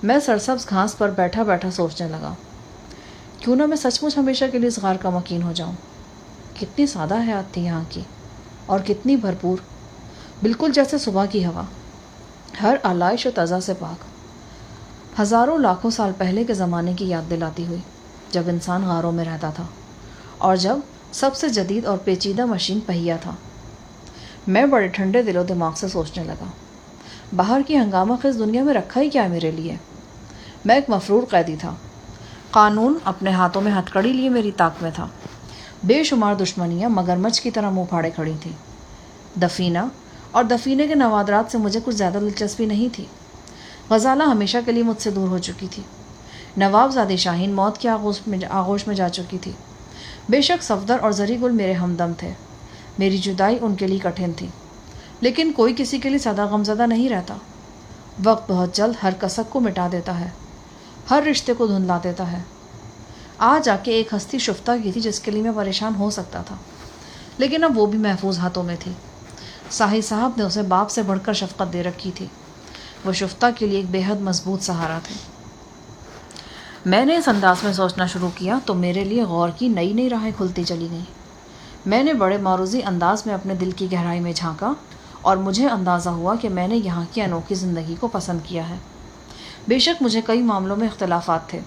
میں سرسبز گھاس پر بیٹھا بیٹھا سوچنے لگا، کیوں نہ میں سچ مچ ہمیشہ کے لیے اس غار کا مکین ہو جاؤں۔ کتنی سادہ حیات تھی یہاں کی، اور کتنی بھرپور، بالکل جیسے صبح کی ہوا، ہر آلائش و تزا سے پاک، ہزاروں لاکھوں سال پہلے کے زمانے کی یاد دلاتی ہوئی، جب انسان غاروں میں رہتا تھا، اور جب سب سے جدید اور پیچیدہ مشین پہیا تھا۔ میں بڑے ٹھنڈے دل و دماغ سے سوچنے لگا، باہر کی ہنگامہ خیز دنیا میں رکھا ہی کیا میرے لیے؟ میں ایک مفرور قیدی تھا۔ قانون اپنے ہاتھوں میں ہتھکڑی لیے میری طاق میں تھا۔ بے شمار دشمنیاں مگرمچھ کی طرح منہ پھاڑے کھڑی تھیں۔ دفینہ اور دفینے کے نوادرات سے مجھے کچھ زیادہ دلچسپی نہیں تھی۔ غزالہ ہمیشہ کے لیے مجھ سے دور ہو چکی تھی۔ نواب زادی شاہین موت کی آغوش میں جا چکی تھی۔ بے شک صفدر اور زری گل میرے ہمدم تھے، میری جدائی ان کے لیے کٹھن تھی، لیکن کوئی کسی کے لیے سدا غمزدہ نہیں رہتا۔ وقت بہت جلد ہر کسک کو مٹا دیتا ہے، ہر رشتے کو دھندلا دیتا ہے۔ آج آ کے ایک ہستی شفتہ کی تھی جس کے لیے میں پریشان ہو سکتا تھا، لیکن اب وہ بھی محفوظ ہاتھوں میں تھی۔ ساحل صاحب نے اسے باپ سے بڑھ کر شفقت دے رکھی تھی۔ وہ شفتہ کے لیے ایک بے حد مضبوط سہارا تھے۔ میں نے اس انداز میں سوچنا شروع کیا تو میرے لیے غور کی نئی نئی راہیں کھلتی چلی گئیں۔ میں نے بڑے معروضی انداز میں اپنے دل کی گہرائی میں جھانکا، اور مجھے اندازہ ہوا کہ میں نے یہاں کی انوکھی زندگی کو پسند کیا ہے۔ بے شک مجھے کئی معاملوں میں اختلافات تھے،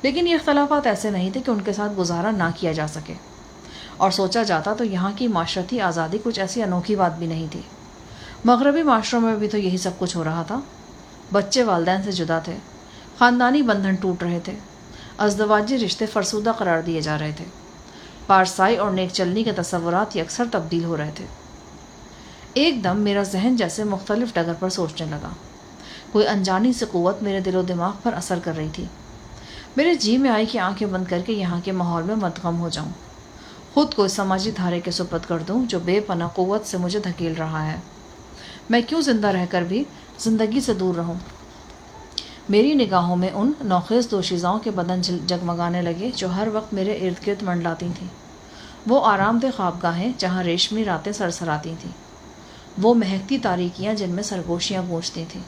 لیکن یہ اختلافات ایسے نہیں تھے کہ ان کے ساتھ گزارا نہ کیا جا سکے، اور سوچا جاتا تو یہاں کی معاشرتی آزادی کچھ ایسی انوکھی بات بھی نہیں تھی۔ مغربی معاشروں میں بھی تو یہی سب کچھ ہو رہا تھا۔ بچے والدین سے جدا تھے، خاندانی بندھن ٹوٹ رہے تھے، ازدواجی رشتے فرسودہ قرار دیے جا رہے تھے، پارسائی اور نیک چلنی کے تصورات یکسر تبدیل ہو رہے تھے۔ ایک دم میرا ذہن جیسے مختلف ڈگر پر سوچنے لگا۔ کوئی انجانی سی قوت میرے دل و دماغ پر اثر کر رہی تھی۔ میرے جی میں آئی کہ آنکھیں بند کر کے یہاں کے ماحول میں مدغم ہو جاؤں، خود کو اس سماجی دھارے کے سپرد کر دوں جو بے پناہ قوت سے مجھے دھکیل رہا ہے۔ میں کیوں زندہ رہ کر بھی زندگی سے دور رہوں؟ میری نگاہوں میں ان نوخیز دوشیزاؤں کے بدن جگمگانے لگے جو ہر وقت میرے ارد گرد منڈلاتی تھیں، وہ آرام دہ خوابگاہیں جہاں ریشمی راتیں سرسراتی تھیں، وہ مہکتی تاریکیاں جن میں سرگوشیاں گونجتی تھیں،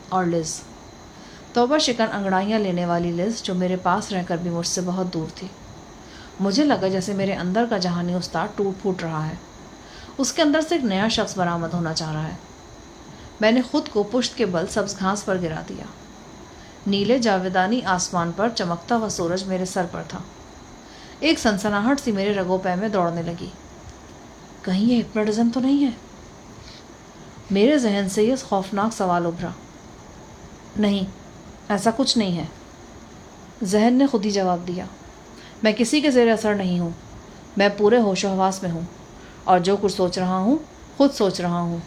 اور لز، توبہ شکن انگڑائیاں لینے والی لز جو میرے پاس رہ کر بھی مجھ سے بہت دور تھی۔ مجھے لگا جیسے میرے اندر کا جہانی استاد ٹوٹ پھوٹ رہا ہے، اس کے اندر سے ایک نیا شخص برآمد ہونا چاہ رہا ہے۔ میں نے خود کو پشت کے بل سبز گھاس پر گرا دیا۔ نیلے جاویدانی آسمان پر چمکتا ہوا سورج میرے سر پر تھا۔ ایک سنسناہٹ سی میرے رگوں پے میں دوڑنے لگی۔ کہیں یہ ہپنوٹزم تو نہیں ہے؟ میرے ذہن سے یہ خوفناک سوال ابھرا۔ نہیں، ایسا کچھ نہیں ہے، ذہن نے خود ہی جواب دیا۔ میں کسی کے زیر اثر نہیں ہوں، میں پورے ہوش و حواس میں ہوں، اور جو کچھ سوچ رہا ہوں خود سوچ رہا ہوں۔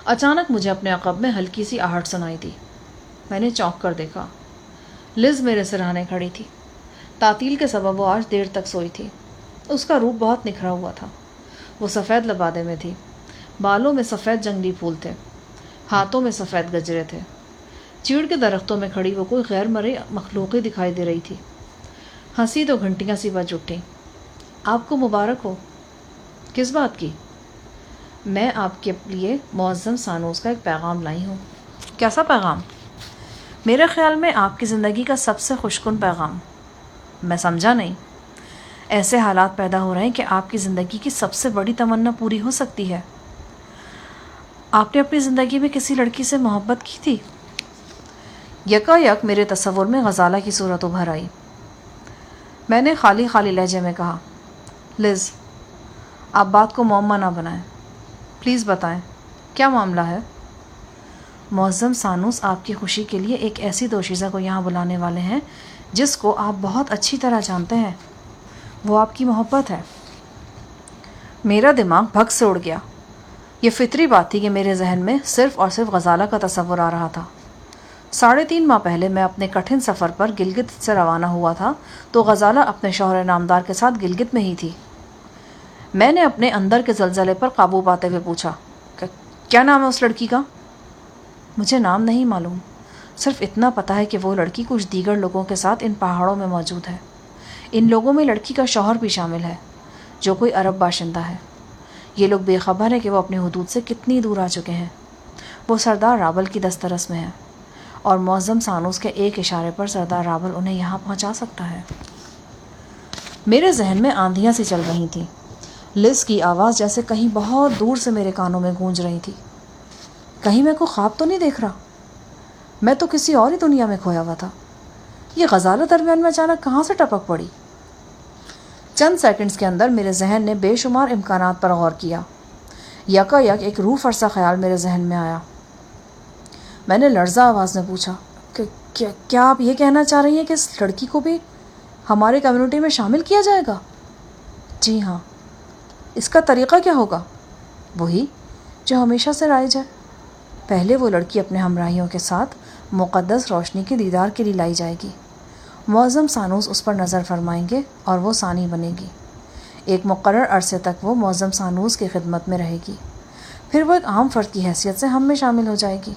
اچانک مجھے اپنے عقب میں ہلکی سی آہٹ سنائی دی۔ میں نے چونک کر دیکھا۔ لز میرے سرہانے کھڑی تھی۔ تعطیل کے سبب وہ آج دیر تک سوئی تھی۔ اس کا روپ بہت نکھرا ہوا تھا۔ وہ سفید لبادے میں تھی، بالوں میں سفید جنگلی پھول تھے، ہاتھوں میں سفید گجرے تھے۔ چیڑ کے درختوں میں کھڑی وہ کوئی غیر مرئی مخلوقی دکھائی دے رہی تھی۔ ہنسی تو گھنٹیاں سی بج اٹھیں۔ آپ کو مبارک ہو۔ کس بات کی؟ میں آپ کے لیے معظم سانوس کا ایک پیغام لائی ہوں۔ کیسا پیغام؟ میرے خیال میں آپ کی زندگی کا سب سے خوشکن پیغام۔ میں سمجھا نہیں۔ ایسے حالات پیدا ہو رہے ہیں کہ آپ کی زندگی کی سب سے بڑی تمنا پوری ہو سکتی ہے۔ آپ نے اپنی زندگی میں کسی لڑکی سے محبت کی تھی؟ یکا یک میرے تصور میں غزالہ کی صورت ابھر آئی۔ میں نے خالی خالی لہجے میں کہا، لز، آپ بات کو معمہ نہ بنائیں، پلیز بتائیں کیا معاملہ ہے؟ معظم سانوس آپ کی خوشی کے لیے ایک ایسی دوشیزہ کو یہاں بلانے والے ہیں جس کو آپ بہت اچھی طرح جانتے ہیں۔ وہ آپ کی محبت ہے۔ میرا دماغ بھگ سے اڑ گیا۔ یہ فطری بات تھی کہ میرے ذہن میں صرف اور صرف غزالہ کا تصور آ رہا تھا۔ 3.5 ماہ پہلے میں اپنے کٹھن سفر پر گلگت سے روانہ ہوا تھا تو غزالہ اپنے شوہر نامدار کے ساتھ گلگت میں ہی تھی۔ میں نے اپنے اندر کے زلزلے پر قابو پاتے ہوئے پوچھا، کیا نام ہے اس لڑکی کا؟ مجھے نام نہیں معلوم، صرف اتنا پتا ہے کہ وہ لڑکی کچھ دیگر لوگوں کے ساتھ ان پہاڑوں میں موجود ہے۔ ان لوگوں میں لڑکی کا شوہر بھی شامل ہے جو کوئی عرب باشندہ ہے۔ یہ لوگ بے خبر ہیں کہ وہ اپنی حدود سے کتنی دور آ چکے ہیں۔ وہ سردار رابل کی دسترس میں ہے اور معظم سانوس کے ایک اشارے پر سردار رابل انہیں یہاں پہنچا سکتا ہے۔ میرے ذہن میں آندھیاں سی چل رہی تھیں۔ لز کی آواز جیسے کہیں بہت دور سے میرے کانوں میں گونج رہی تھی۔ کہیں میں کوئی خواب تو نہیں دیکھ رہا؟ میں تو کسی اور ہی دنیا میں کھویا ہوا تھا۔ یہ غزالہ درمیان میں اچانک کہاں سے ٹپک پڑی؟ چند سیکنڈز کے اندر میرے ذہن نے بے شمار امکانات پر غور کیا۔ یکا یک ایک روح فرسا خیال میرے ذہن میں آیا۔ میں نے لرزہ آواز میں پوچھا کہ کیا آپ یہ کہنا چاہ رہی ہیں کہ اس لڑکی کو بھی ہمارے کمیونٹی میں شامل کیا جائے گا؟ جی ہاں۔ اس کا طریقہ کیا ہوگا؟ وہی جو ہمیشہ سے رائج ہے۔ پہلے وہ لڑکی اپنے ہمراہیوں کے ساتھ مقدس روشنی کے دیدار کے لیے لائی جائے گی۔ معظم سانوس اس پر نظر فرمائیں گے اور وہ ثانی بنے گی۔ ایک مقرر عرصے تک وہ معظم سانوس کی خدمت میں رہے گی۔ پھر وہ ایک عام فرد کی حیثیت سے ہم میں شامل ہو جائے گی۔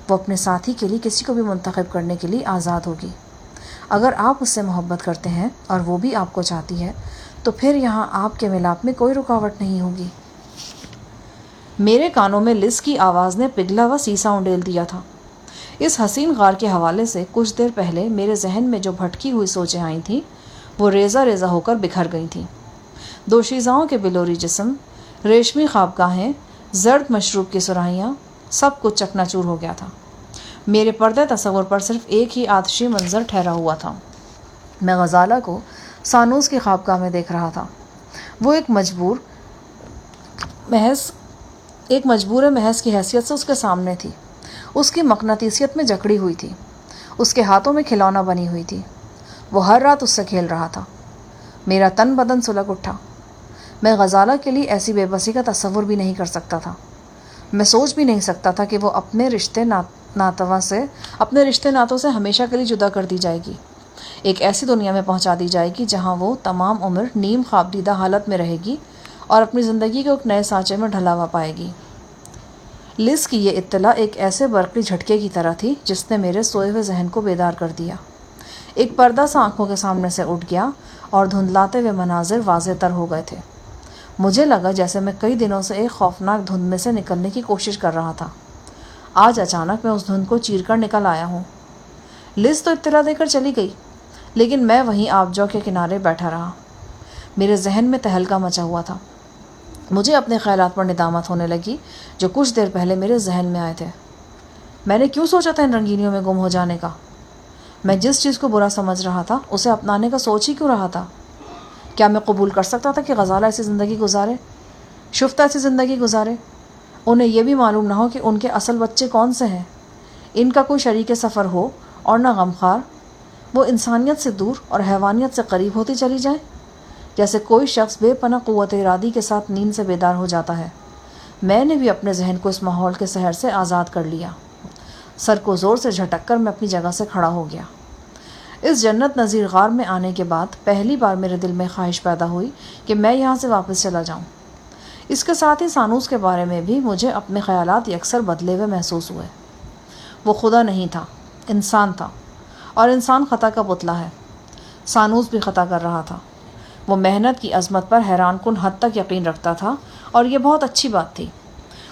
وہ اپنے ساتھی کے لیے کسی کو بھی منتخب کرنے کے لیے آزاد ہوگی۔ اگر آپ اس سے محبت کرتے ہیں اور وہ بھی آپ کو چاہتی ہے تو پھر یہاں آپ کے ملاپ میں کوئی رکاوٹ نہیں ہوگی۔ میرے کانوں میں لز کی آواز نے پگھلا ہوا سیسا انڈیل دیا تھا۔ اس حسین غار کے حوالے سے کچھ دیر پہلے میرے ذہن میں جو بھٹکی ہوئی سوچیں آئی تھیں وہ ریزہ ریزہ ہو کر بکھر گئی تھیں۔ دوشیزاؤں کے بلوری جسم، ریشمی خوابگاہیں، زرد مشروب کی سرائیاں، سب کچھ چکنا چور ہو گیا تھا۔ میرے پردے تصور پر صرف ایک ہی آتشی منظر ٹھہرا ہوا تھا۔ میں غزالہ کو سانوس کی خوابگاہ میں دیکھ رہا تھا۔ وہ ایک مجبور محض کی حیثیت سے اس کے سامنے تھی۔ اس کی مقناطیسیت میں جکڑی ہوئی تھی، اس کے ہاتھوں میں کھلونا بنی ہوئی تھی۔ وہ ہر رات اس سے کھیل رہا تھا۔ میرا تن بدن سلگ اٹھا۔ میں غزالہ کے لیے ایسی بے بسی کا تصور بھی نہیں کر سکتا تھا۔ میں سوچ بھی نہیں سکتا تھا کہ وہ اپنے رشتے ناتوں سے ہمیشہ کے لیے جدا کر دی جائے گی، ایک ایسی دنیا میں پہنچا دی جائے گی جہاں وہ تمام عمر نیم خواب دیدہ حالت میں رہے گی اور اپنی زندگی کو ایک نئے سانچے میں ڈھلا ہوا پائے گی۔ لز کی یہ اطلاع ایک ایسے برقی جھٹکے کی طرح تھی جس نے میرے سوئے ہوئے ذہن کو بیدار کر دیا۔ ایک پردہ سا آنکھوں کے سامنے سے اٹھ گیا اور دھندلاتے ہوئے مناظر واضح تر ہو گئے تھے۔ مجھے لگا جیسے میں کئی دنوں سے ایک خوفناک دھند میں سے نکلنے کی کوشش کر رہا تھا۔ آج اچانک میں اس دھند کو چیر کر نکل آیا ہوں۔ لز تو اطلاع دے کر چلی گئی، لیکن میں وہیں آبجو کے کنارے بیٹھا رہا۔ میرے ذہن میں تہلکہ مچا ہوا تھا۔ مجھے اپنے خیالات پر ندامت ہونے لگی جو کچھ دیر پہلے میرے ذہن میں آئے تھے۔ میں نے کیوں سوچا تھا ان رنگینیوں میں گم ہو جانے کا؟ میں جس چیز کو برا سمجھ رہا تھا اسے اپنانے کا سوچ ہی کیوں رہا تھا؟ کیا میں قبول کر سکتا تھا کہ غزالہ ایسی زندگی گزارے، شفتہ ایسی زندگی گزارے؟ انہیں یہ بھی معلوم نہ ہو کہ ان کے اصل بچے کون سے ہیں، ان کا کوئی شریک سفر ہو اور نہ غمخوار، وہ انسانیت سے دور اور حیوانیت سے قریب ہوتی چلی جائیں، جیسے کوئی شخص بے پناہ قوت ارادی کے ساتھ نیند سے بیدار ہو جاتا ہے۔ میں نے بھی اپنے ذہن کو اس ماحول کے سحر سے آزاد کر لیا۔ سر کو زور سے جھٹک کر میں اپنی جگہ سے کھڑا ہو گیا۔ اس جنت نظیر غار میں آنے کے بعد پہلی بار میرے دل میں خواہش پیدا ہوئی کہ میں یہاں سے واپس چلا جاؤں۔ اس کے ساتھ ہی سانوس کے بارے میں بھی مجھے اپنے خیالات یکسر بدلے ہوئے محسوس ہوئے۔ وہ خدا نہیں تھا، انسان تھا، اور انسان خطا کا پتلا ہے۔ سانوس بھی خطا کر رہا تھا۔ وہ محنت کی عظمت پر حیران کن حد تک یقین رکھتا تھا اور یہ بہت اچھی بات تھی،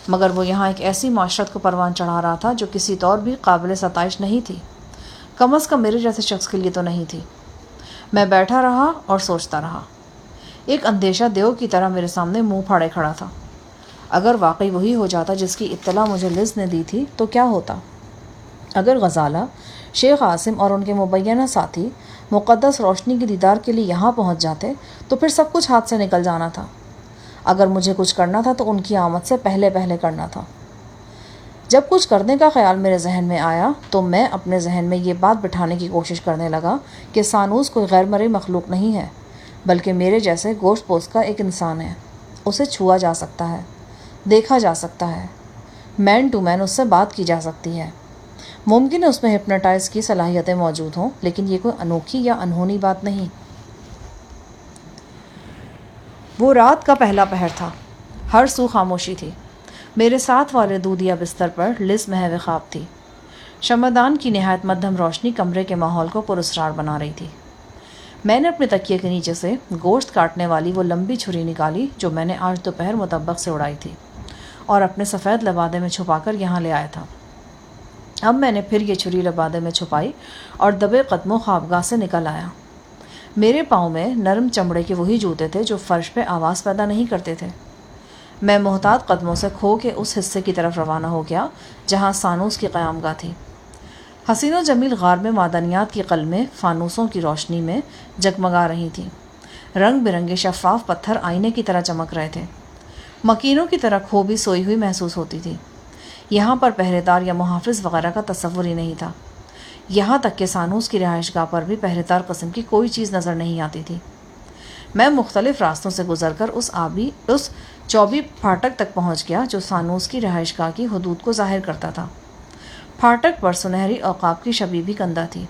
مگر وہ یہاں ایک ایسی معاشرت کو پروان چڑھا رہا تھا جو کسی طور بھی قابل ستائش نہیں تھی، کم از کم میرے جیسے شخص کے لیے تو نہیں تھی۔ میں بیٹھا رہا اور سوچتا رہا۔ ایک اندیشہ دیو کی طرح میرے سامنے منہ پھاڑے کھڑا تھا۔ اگر واقعی وہی ہو جاتا جس کی اطلاع مجھے لز نے دی تھی تو کیا ہوتا؟ اگر غزالہ، شیخ عاصم اور ان کے مبینہ ساتھی مقدس روشنی کے دیدار کے لیے یہاں پہنچ جاتے تو پھر سب کچھ ہاتھ سے نکل جانا تھا۔ اگر مجھے کچھ کرنا تھا تو ان کی آمد سے پہلے کرنا تھا۔ جب کچھ کرنے کا خیال میرے ذہن میں آیا تو میں اپنے ذہن میں یہ بات بٹھانے کی کوشش کرنے لگا کہ سانوس کوئی غیر مرئی مخلوق نہیں ہے، بلکہ میرے جیسے گوشت پوست کا ایک انسان ہے۔ اسے چھوا جا سکتا ہے، دیکھا جا سکتا ہے، مین ٹو مین اس سے بات کی جا سکتی ہے۔ ممکن ہے اس میں ہپنوٹائز کی صلاحیتیں موجود ہوں، لیکن یہ کوئی انوکھی یا انہونی بات نہیں۔ وہ رات کا پہلا پہر تھا۔ ہر سو خاموشی تھی۔ میرے ساتھ والے دودیا بستر پر لز محو خواب تھی۔ شمعدان کی نہایت مدھم روشنی کمرے کے ماحول کو پراسرار بنا رہی تھی۔ میں نے اپنے تکیے کے نیچے سے گوشت کاٹنے والی وہ لمبی چھری نکالی جو میں نے آج دوپہر مطبق سے اڑائی تھی اور اپنے سفید لبادے میں چھپا کر یہاں لے آیا تھا۔ اب میں نے پھر یہ چھری لبادے میں چھپائی اور دبے قدموں خوابگاہ سے نکل آیا۔ میرے پاؤں میں نرم چمڑے کے وہی جوتے تھے جو فرش پہ آواز پیدا نہیں کرتے تھے۔ میں محتاط قدموں سے کھو کے اس حصے کی طرف روانہ ہو گیا جہاں سانوس کی قیام گاہ تھی۔ حسین و جمیل غار میں معدنیات کی قلمیں فانوسوں کی روشنی میں جگمگا رہی تھیں۔ رنگ برنگے شفاف پتھر آئینے کی طرح چمک رہے تھے۔ مکینوں کی طرح کھو بھی سوئی ہوئی محسوس ہوتی تھی۔ یہاں پر پہرے دار یا محافظ وغیرہ کا تصور ہی نہیں تھا۔ یہاں تک کہ سانوس کی رہائش گاہ پر بھی پہرے دار قسم کی کوئی چیز نظر نہیں آتی تھی۔ میں مختلف راستوں سے گزر کر اس چوبی پھاٹک تک پہنچ گیا جو سانوس کی رہائش گاہ کی حدود کو ظاہر کرتا تھا۔ پھاٹک پر سنہری عقاب کی شبیبی کندہ تھی۔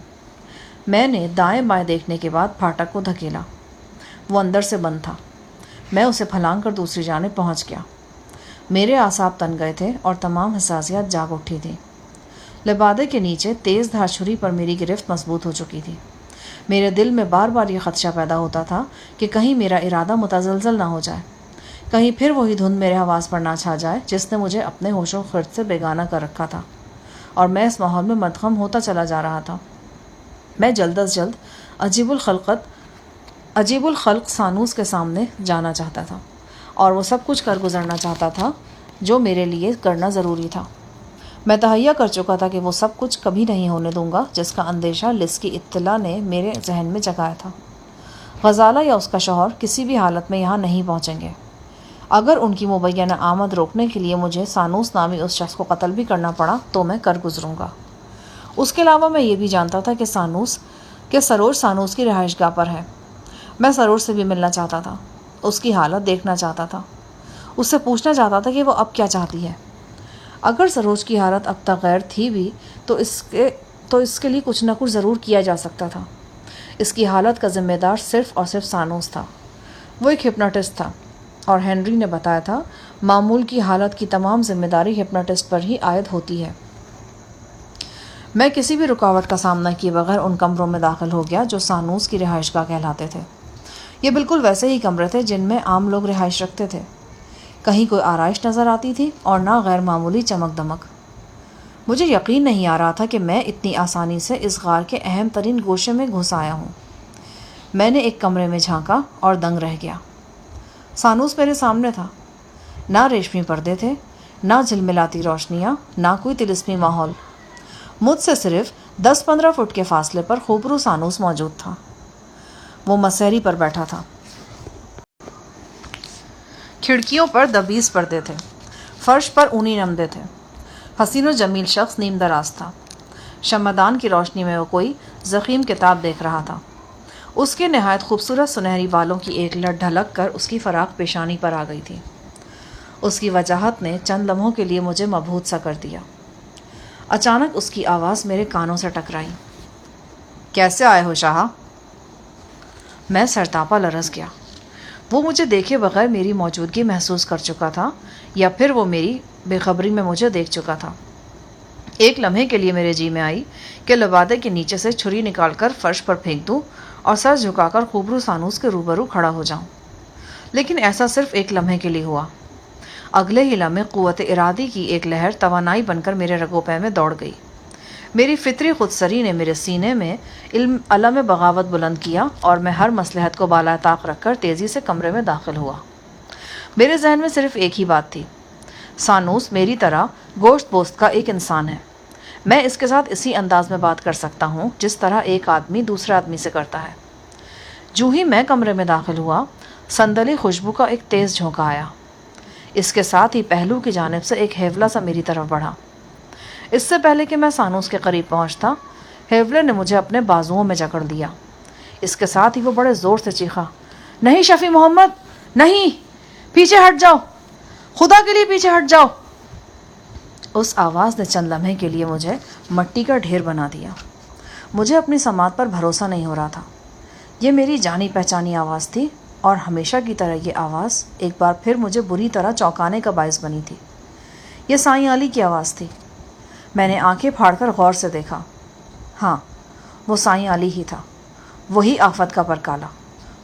میں نے دائیں بائیں دیکھنے کے بعد پھاٹک کو دھکیلا۔ وہ اندر سے بند تھا۔ میں اسے پھلانگ کر دوسری جانب پہنچ گیا۔ میرے اعصاب تن گئے تھے اور تمام حساسیات جاگ اٹھی تھی۔ لبادے کے نیچے تیز دھار چھری پر میری گرفت مضبوط ہو چکی تھی۔ میرے دل میں بار بار یہ خدشہ پیدا ہوتا تھا کہ کہیں میرا ارادہ متزلزل نہ ہو جائے، کہیں پھر وہی دھند میرے حواس پر نہ چھا جائے جس نے مجھے اپنے ہوش و خرد سے بیگانہ کر رکھا تھا، اور میں اس ماحول میں مدغم ہوتا چلا جا رہا تھا۔ میں جلد از جلد عجیب الخلق سانوس کے سامنے جانا چاہتا تھا اور وہ سب کچھ کر گزرنا چاہتا تھا جو میرے لیے کرنا ضروری تھا۔ میں تہیہ کر چکا تھا کہ وہ سب کچھ کبھی نہیں ہونے دوں گا جس کا اندیشہ لز کی اطلاع نے میرے ذہن میں جگایا تھا۔ غزالہ یا اس کا شوہر کسی بھی حالت میں یہاں نہیں پہنچیں گے۔ اگر ان کی مبینہ آمد روکنے کے لیے مجھے سانوس نامی اس شخص کو قتل بھی کرنا پڑا تو میں کر گزروں گا۔ اس کے علاوہ میں یہ بھی جانتا تھا کہ سروج سانوس کی رہائش گاہ پر ہے۔ میں سروج سے بھی ملنا چاہتا تھا، اس کی حالت دیکھنا چاہتا تھا، اس سے پوچھنا چاہتا تھا کہ وہ اب کیا چاہتی ہے۔ اگر سروج کی حالت اب تک غیر تھی بھی تو اس کے لیے کچھ نہ کچھ ضرور کیا جا سکتا تھا۔ اس کی حالت کا ذمہ دار صرف اور صرف سانوس تھا۔ وہ ایک ہپنوٹسٹ تھا، اور ہنری نے بتایا تھا معمول کی حالت کی تمام ذمہ داری ہپناٹسٹ پر ہی عائد ہوتی ہے۔ میں کسی بھی رکاوٹ کا سامنا کیے بغیر ان کمروں میں داخل ہو گیا جو سانوس کی رہائش گاہ کہلاتے تھے۔ یہ بالکل ویسے ہی کمرے تھے جن میں عام لوگ رہائش رکھتے تھے۔ کہیں کوئی آرائش نظر آتی تھی اور نہ غیر معمولی چمک دمک۔ مجھے یقین نہیں آ رہا تھا کہ میں اتنی آسانی سے اس غار کے اہم ترین گوشے میں گھس آیا ہوں۔ میں نے ایک کمرے میں جھانکا اور دنگ رہ گیا۔ سانوس میرے سامنے تھا۔ نہ ریشمی پردے تھے، نہ جھلملاتی روشنیاں، نہ کوئی طلسمی ماحول۔ مجھ سے صرف 10-15 فٹ کے فاصلے پر خوبرو سانوس موجود تھا۔ وہ مسہری پر بیٹھا تھا۔ کھڑکیوں پر دبیز پردے تھے، فرش پر اونی نمدے تھے۔ حسین و جمیل شخص نیم دراز تھا۔ شمعدان کی روشنی میں وہ کوئی ضخیم کتاب دیکھ رہا تھا۔ اس کے نہایت خوبصورت سنہری بالوں کی ایک لٹ ڈھلک کر اس کی فراخ پیشانی پر آ گئی تھی۔ اس کی وجاہت نے چند لمحوں کے لیے مجھے مبہوت سا کر دیا۔ اچانک اس کی آواز میرے کانوں سے ٹکرائی۔ کیسے آئے ہو شاہ؟ میں سرتاپا لرز گیا۔ وہ مجھے دیکھے بغیر میری موجودگی محسوس کر چکا تھا یا پھر وہ میری بے خبری میں مجھے دیکھ چکا تھا۔ ایک لمحے کے لیے میرے جی میں آئی کہ لبادے کے نیچے سے چھری نکال کر فرش پر پھینک دوں اور سر جھکا کر خوبرو سانوس کے روبرو کھڑا ہو جاؤں، لیکن ایسا صرف ایک لمحے کے لیے ہوا۔ اگلے ہی لمحے قوت ارادی کی ایک لہر توانائی بن کر میرے رگوں پے میں دوڑ گئی۔ میری فطری خودسری نے میرے سینے میں علم بغاوت بلند کیا اور میں ہر مصلحت کو بالائے طاق رکھ کر تیزی سے کمرے میں داخل ہوا۔ میرے ذہن میں صرف ایک ہی بات تھی، سانوس میری طرح گوشت پوست کا ایک انسان ہے۔ میں اس کے ساتھ اسی انداز میں بات کر سکتا ہوں جس طرح ایک آدمی دوسرے آدمی سے کرتا ہے۔ جو ہی میں کمرے میں داخل ہوا، صندلی خوشبو کا ایک تیز جھونکا آیا۔ اس کے ساتھ ہی پہلو کی جانب سے ایک ہیولا سا میری طرف بڑھا۔ اس سے پہلے کہ میں سانوس کے قریب پہنچتا، ہیولے نے مجھے اپنے بازوؤں میں جکڑ دیا۔ اس کے ساتھ ہی وہ بڑے زور سے چیخا، نہیں شفیع محمد، نہیں، پیچھے ہٹ جاؤ، خدا کے لیے پیچھے ہٹ جاؤ۔ اس آواز نے چند لمحے کے لیے مجھے مٹی کا ڈھیر بنا دیا۔ مجھے اپنی سماعت پر بھروسہ نہیں ہو رہا تھا۔ یہ میری جانی پہچانی آواز تھی اور ہمیشہ کی طرح یہ آواز ایک بار پھر مجھے بری طرح چونکانے کا باعث بنی تھی۔ یہ سائیں علی کی آواز تھی۔ میں نے آنکھیں پھاڑ کر غور سے دیکھا۔ ہاں، وہ سائیں علی ہی تھا، وہی آفت کا پرکالا،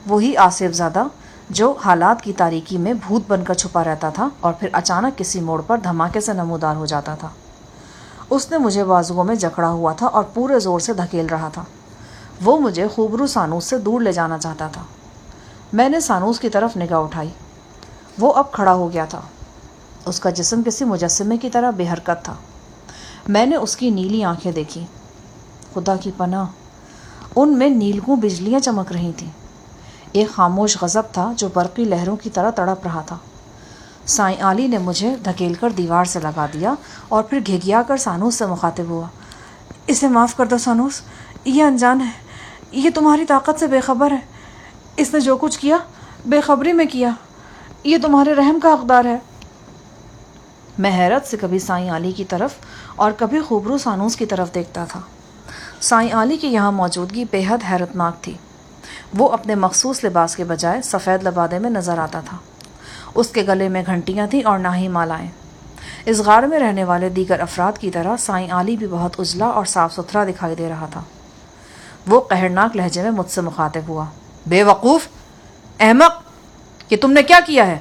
وہی آصف زادہ جو حالات کی تاریکی میں بھوت بن کر چھپا رہتا تھا اور پھر اچانک کسی موڑ پر دھماکے سے نمودار ہو جاتا تھا۔ اس نے مجھے بازوؤں میں جکڑا ہوا تھا اور پورے زور سے دھکیل رہا تھا۔ وہ مجھے خوبرو سانوس سے دور لے جانا چاہتا تھا۔ میں نے سانوس کی طرف نگاہ اٹھائی۔ وہ اب کھڑا ہو گیا تھا۔ اس کا جسم کسی مجسمے کی طرح بے حرکت تھا۔ میں نے اس کی نیلی آنکھیں دیکھی۔ خدا کی پناہ، ان میں نیلگوں بجلیاں چمک رہی تھیں۔ ایک خاموش غضب تھا جو برقی لہروں کی طرح تڑپ رہا تھا۔ سائیں علی نے مجھے دھکیل کر دیوار سے لگا دیا اور پھر گھگیا کر سانوس سے مخاطب ہوا، اسے معاف کر دو سانوس، یہ انجان ہے، یہ تمہاری طاقت سے بے خبر ہے، اس نے جو کچھ کیا بے خبری میں کیا، یہ تمہارے رحم کا حقدار ہے۔ میں حیرت سے کبھی سائیں علی کی طرف اور کبھی خوبرو سانوس کی طرف دیکھتا تھا۔ سائیں علی کی یہاں موجودگی بے حد حیرتناک تھی۔ وہ اپنے مخصوص لباس کے بجائے سفید لبادے میں نظر آتا تھا۔ اس کے گلے میں گھنٹیاں تھیں اور نہ ہی مالائیں۔ اس غار میں رہنے والے دیگر افراد کی طرح سائیں علی بھی بہت اجلا اور صاف ستھرا دکھائی دے رہا تھا۔ وہ قہرناک لہجے میں مجھ سے مخاطب ہوا، بے وقوف، احمق، کہ تم نے کیا کیا ہے؟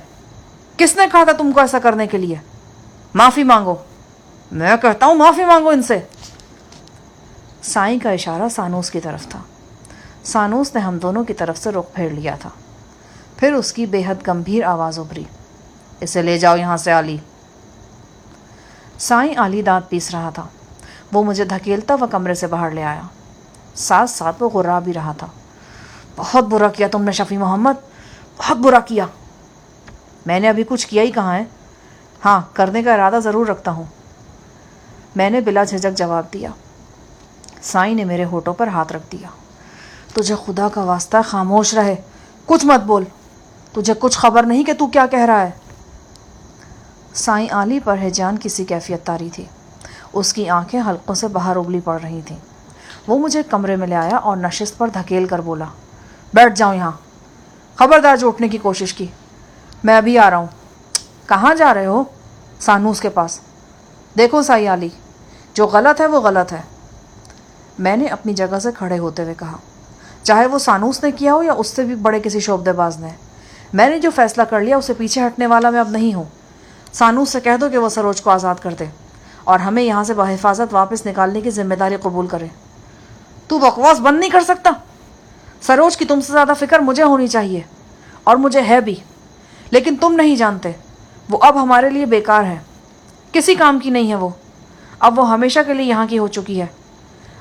کس نے کہا تھا تم کو ایسا کرنے کے لیے؟ معافی مانگو، میں کہتا ہوں معافی مانگو ان سے۔ سائیں کا اشارہ سانوس کی طرف تھا۔ سانوس نے ہم دونوں کی طرف سے رخ پھیر لیا تھا۔ پھر اس کی بے حد گمبھیر آواز ابھری، اسے لے جاؤ یہاں سے علی۔ سائیں علی دانت پیس رہا تھا۔ وہ مجھے دھکیلتا ہوا کمرے سے باہر لے آیا۔ ساتھ ساتھ وہ غرا بھی رہا تھا، بہت برا کیا تم نے شفیع محمد، بہت برا کیا۔ میں نے ابھی کچھ کیا ہی کہاں ہے؟ ہاں، کرنے کا ارادہ ضرور رکھتا ہوں، میں نے بلا جھجک جواب دیا۔ سائیں نے میرے ہونٹوں پر ہاتھ رکھ دیا۔ تجھے خدا کا واسطہ خاموش رہے، کچھ مت بول، تجھے کچھ خبر نہیں کہ تو کیا کہہ رہا ہے۔ سائیں علی پر ہیجان کسی کیفیت طاری تھی۔ اس کی آنکھیں حلقوں سے باہر اگلی پڑ رہی تھیں۔ وہ مجھے کمرے میں لے آیا اور نشست پر دھکیل کر بولا، بیٹھ جاؤ یہاں، خبردار جو اٹھنے کی کوشش کی میں ابھی آ رہا ہوں. کہاں جا رہے ہو؟ سانوس کے پاس. دیکھو سائی علی، جو غلط ہے وہ غلط ہے. میں نے اپنی جگہ سے کھڑے ہوتے ہوئے کہا. چاہے وہ سانوس نے کیا ہو یا اس سے بھی بڑے کسی شعبدے باز نے، میں نے جو فیصلہ کر لیا اسے پیچھے ہٹنے والا میں اب نہیں ہوں. سانوس سے کہہ دو کہ وہ سروج کو آزاد کر دے اور ہمیں یہاں سے بحفاظت واپس نکالنے کی ذمہ داری قبول کرے. تو بکواس بند نہیں کر سکتا؟ سروج کی تم سے زیادہ فکر مجھے ہونی چاہیے، اور مجھے ہے بھی، لیکن تم نہیں جانتے وہ اب ہمارے لیے بیکار ہے. کسی کام کی نہیں ہے وہ. اب وہ ہمیشہ کے لیے یہاں کی ہو چکی ہے.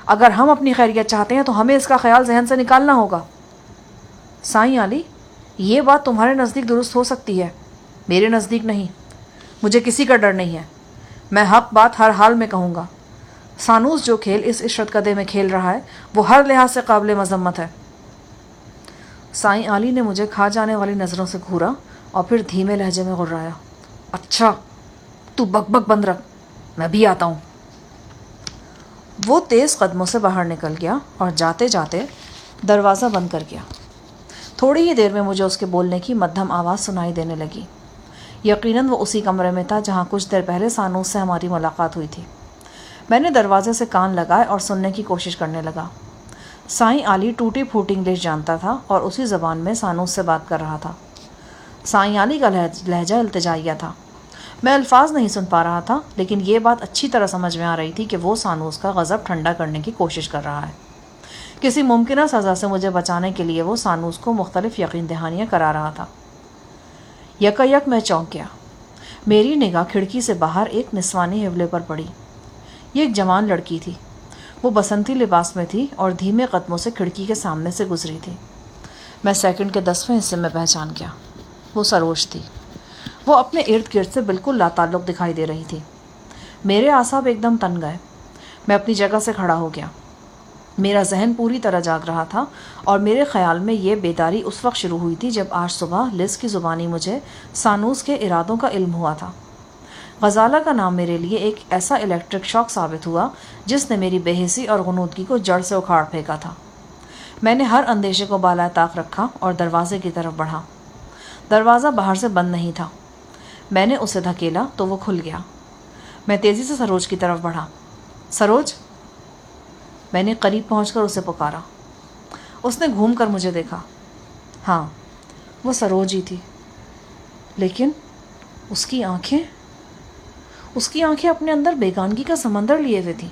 اگر ہم اپنی خیریت چاہتے ہیں تو ہمیں اس کا خیال ذہن سے نکالنا ہوگا. سائیں علی، یہ بات تمہارے نزدیک درست ہو سکتی ہے، میرے نزدیک نہیں. مجھے کسی کا ڈر نہیں ہے. میں حق بات ہر حال میں کہوں گا. سانوس جو کھیل اس عشرت کدے میں کھیل رہا ہے وہ ہر لحاظ سے قابل مذمت ہے. سائیں علی نے مجھے کھا جانے والی نظروں سے گھورا اور پھر دھیمے لہجے میں غرایا. اچھا، تو بک بک بند رکھ، میں بھی آتا ہوں. وہ تیز قدموں سے باہر نکل گیا اور جاتے جاتے دروازہ بند کر گیا. تھوڑی ہی دیر میں مجھے اس کے بولنے کی مدھم آواز سنائی دینے لگی. یقیناً وہ اسی کمرے میں تھا جہاں کچھ دیر پہلے سانوس سے ہماری ملاقات ہوئی تھی. میں نے دروازے سے کان لگائے اور سننے کی کوشش کرنے لگا. سائیں علی ٹوٹی پھوٹی انگلش جانتا تھا اور اسی زبان میں سانوس سے بات کر رہا تھا. سائیں علی کا لہجہ التجائیہ تھا. میں الفاظ نہیں سن پا رہا تھا، لیکن یہ بات اچھی طرح سمجھ میں آ رہی تھی کہ وہ سانوس کا غضب ٹھنڈا کرنے کی کوشش کر رہا ہے. کسی ممکنہ سزا سے مجھے بچانے کے لیے وہ سانوس کو مختلف یقین دہانیاں کرا رہا تھا. یکا میں چونک گیا. میری نگاہ کھڑکی سے باہر ایک نسوانی حوالے پر پڑی. یہ ایک جوان لڑکی تھی. وہ بسنتی لباس میں تھی اور دھیمے قدموں سے کھڑکی کے سامنے سے گزری تھی. میں سیکنڈ کے 10ویں حصے میں پہچان گیا. وہ سروج تھی. وہ اپنے ارد گرد سے بالکل لاتعلق دکھائی دے رہی تھی. میرے اعصاب ایک دم تن گئے. میں اپنی جگہ سے کھڑا ہو گیا. میرا ذہن پوری طرح جاگ رہا تھا اور میرے خیال میں یہ بیداری اس وقت شروع ہوئی تھی جب آج صبح لز کی زبانی مجھے سانوس کے ارادوں کا علم ہوا تھا. غزالہ کا نام میرے لیے ایک ایسا الیکٹرک شاک ثابت ہوا جس نے میری بے حسی اور غنودگی کو جڑ سے اکھاڑ پھینکا تھا. میں نے ہر اندیشے کو بالائے طاق رکھا اور دروازے کی طرف بڑھا. دروازہ باہر سے بند نہیں تھا. میں نے اسے دھکیلا تو وہ کھل گیا. میں تیزی سے سروج کی طرف بڑھا. سروج! میں نے قریب پہنچ کر اسے پکارا. اس نے گھوم کر مجھے دیکھا. ہاں، وہ سروج ہی تھی، لیکن اس کی آنکھیں اپنے اندر بیگانگی کا سمندر لیے ہوئے تھیں.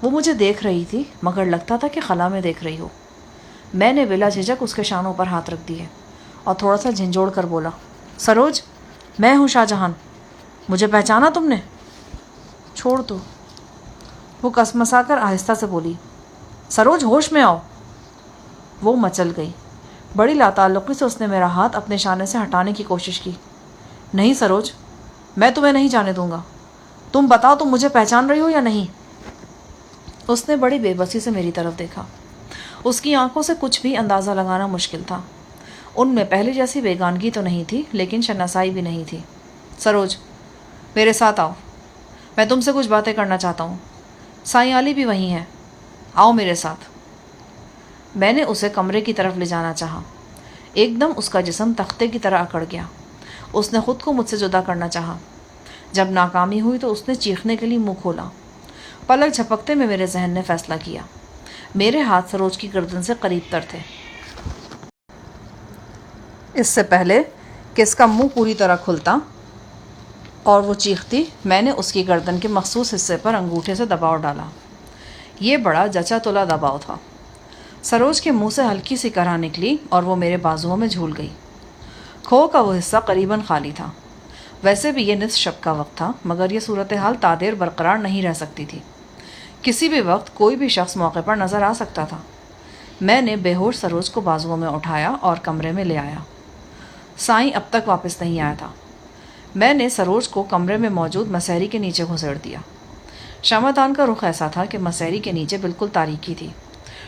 وہ مجھے دیکھ رہی تھی مگر لگتا تھا کہ خلا میں دیکھ رہی ہو. میں نے بلا جھجک اس کے شانوں پر ہاتھ رکھ دیے اور تھوڑا سا جھنجھوڑ کر بولا. سروج، میں ہوں شاہ جہان. مجھے پہچانا تم نے؟ چھوڑ دو. وہ کسمسا کر آہستہ سے بولی. سروج، ہوش میں آؤ. وہ مچل گئی. بڑی لاتعلقی سے اس نے میرا ہاتھ اپنے شانے سے ہٹانے کی کوشش کی. نہیں سروج، میں تمہیں نہیں جانے دوں گا. تم بتاؤ، تم مجھے پہچان رہی ہو یا نہیں؟ اس نے بڑی بے بسی سے میری طرف دیکھا. اس کی آنکھوں سے کچھ بھی اندازہ لگانا مشکل تھا. ان میں پہلے جیسی بیگانگی تو نہیں تھی، لیکن شناسائی بھی نہیں تھی. سروج، میرے ساتھ آؤ. میں تم سے کچھ باتیں کرنا چاہتا ہوں. سائیں علی بھی وہیں ہیں. آؤ میرے ساتھ. میں نے اسے کمرے کی طرف لے جانا چاہا. ایک دم اس کا جسم تختے کی طرح اکڑ گیا. اس نے خود کو مجھ سے جدا کرنا چاہا. جب ناکامی ہوئی تو اس نے چیخنے کے لیے منہ کھولا. پلک جھپکتے میں میرے ذہن نے فیصلہ کیا. میرے ہاتھ سروج کی گردن سے قریب تر تھے. اس سے پہلے کہ اس کا منہ پوری طرح کھلتا اور وہ چیختی، میں نے اس کی گردن کے مخصوص حصے پر انگوٹھے سے دباؤ ڈالا. یہ بڑا جچا تلا دباؤ تھا. سروج کے منہ سے ہلکی سی کرا نکلی اور وہ میرے بازوؤں میں جھول گئی. کھو کا وہ حصہ قریباً خالی تھا. ویسے بھی یہ نصف شب کا وقت تھا، مگر یہ صورتحال تادیر برقرار نہیں رہ سکتی تھی. کسی بھی وقت کوئی بھی شخص موقع پر نظر آ سکتا تھا. میں نے بے ہوش سروج کو بازوؤں میں اٹھایا اور کمرے میں لے آیا. سائیں اب تک واپس نہیں آیا تھا. میں نے سروج کو کمرے میں موجود مسحری کے نیچے گھسیڑ دیا. شمعدان کا رخ ایسا تھا کہ مسحری کے نیچے بالکل تاریکی تھی،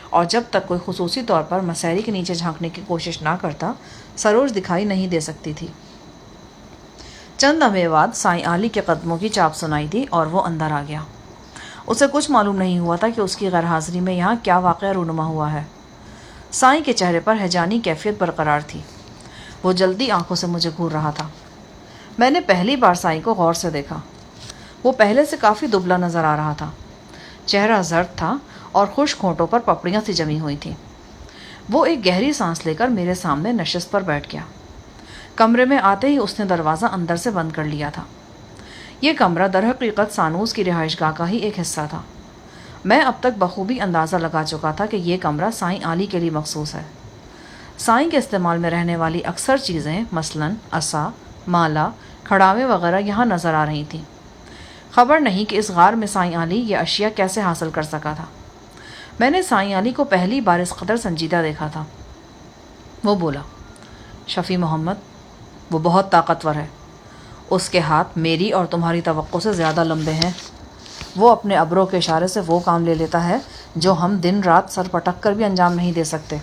اور جب تک کوئی خصوصی طور پر مسحری کے نیچے جھانکنے کی کوشش نہ کرتا سروج دکھائی نہیں دے سکتی تھی. چند لمحے بعد سائیں علی کے قدموں کی چاپ سنائی دی اور وہ اندر آ گیا. اسے کچھ معلوم نہیں ہوا تھا کہ اس کی غیر حاضری میں یہاں کیا واقعہ رونما ہوا ہے. سائیں کے چہرے پر ہیجانی کیفیت برقرار تھی. وہ جلدی آنکھوں سے مجھے گھور رہا تھا۔ میں نے پہلی بار سائیں کو غور سے دیکھا۔ وہ پہلے سے کافی دبلا نظر آ رہا تھا، چہرہ زرد تھا اور خشک ہونٹوں پر پپڑیاں سی جمی ہوئی تھیں۔ وہ ایک گہری سانس لے کر میرے سامنے نشست پر بیٹھ گیا۔ کمرے میں آتے ہی اس نے دروازہ اندر سے بند کر لیا تھا۔ یہ کمرہ در حقیقت سانوس کی رہائش گاہ کا ہی ایک حصہ تھا۔ میں اب تک بخوبی اندازہ لگا چکا تھا کہ یہ کمرہ سائیں علی کے لیے مخصوص ہے۔ سائیں کے استعمال میں رہنے والی اکثر چیزیں مثلاً عصا، مالا، کھڑاوے وغیرہ یہاں نظر آ رہی تھیں۔ خبر نہیں کہ اس غار میں سائیں علی یہ اشیاء کیسے حاصل کر سکا تھا۔ میں نے سائیں علی کو پہلی بار اس قدر سنجیدہ دیکھا تھا۔ وہ بولا، شفیع محمد، وہ بہت طاقتور ہے۔ اس کے ہاتھ میری اور تمہاری توقع سے زیادہ لمبے ہیں۔ وہ اپنے ابرو کے اشارے سے وہ کام لے لیتا ہے جو ہم دن رات سر پٹک کر بھی انجام نہیں دے سکتے۔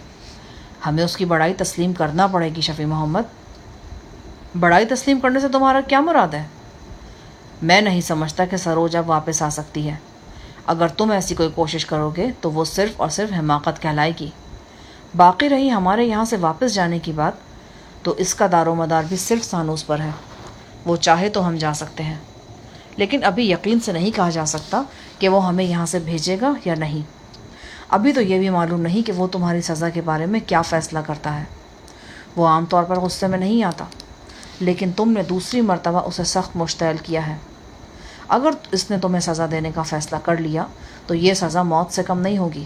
ہمیں اس کی بڑائی تسلیم کرنا پڑے گی شفیع محمد۔ بڑائی تسلیم کرنے سے تمہارا کیا مراد ہے؟ میں نہیں سمجھتا کہ سروج اب واپس آ سکتی ہے۔ اگر تم ایسی کوئی کوشش کرو گے تو وہ صرف اور صرف حماقت کہلائے گی۔ باقی رہی ہمارے یہاں سے واپس جانے کی بات، تو اس کا دار و مدار بھی صرف سانوس پر ہے۔ وہ چاہے تو ہم جا سکتے ہیں، لیکن ابھی یقین سے نہیں کہا جا سکتا کہ وہ ہمیں یہاں سے بھیجے گا یا نہیں۔ ابھی تو یہ بھی معلوم نہیں کہ وہ تمہاری سزا کے بارے میں کیا فیصلہ کرتا ہے۔ وہ عام طور پر غصے میں نہیں آتا، لیکن تم نے دوسری مرتبہ اسے سخت مشتعل کیا ہے۔ اگر اس نے تمہیں سزا دینے کا فیصلہ کر لیا تو یہ سزا موت سے کم نہیں ہوگی۔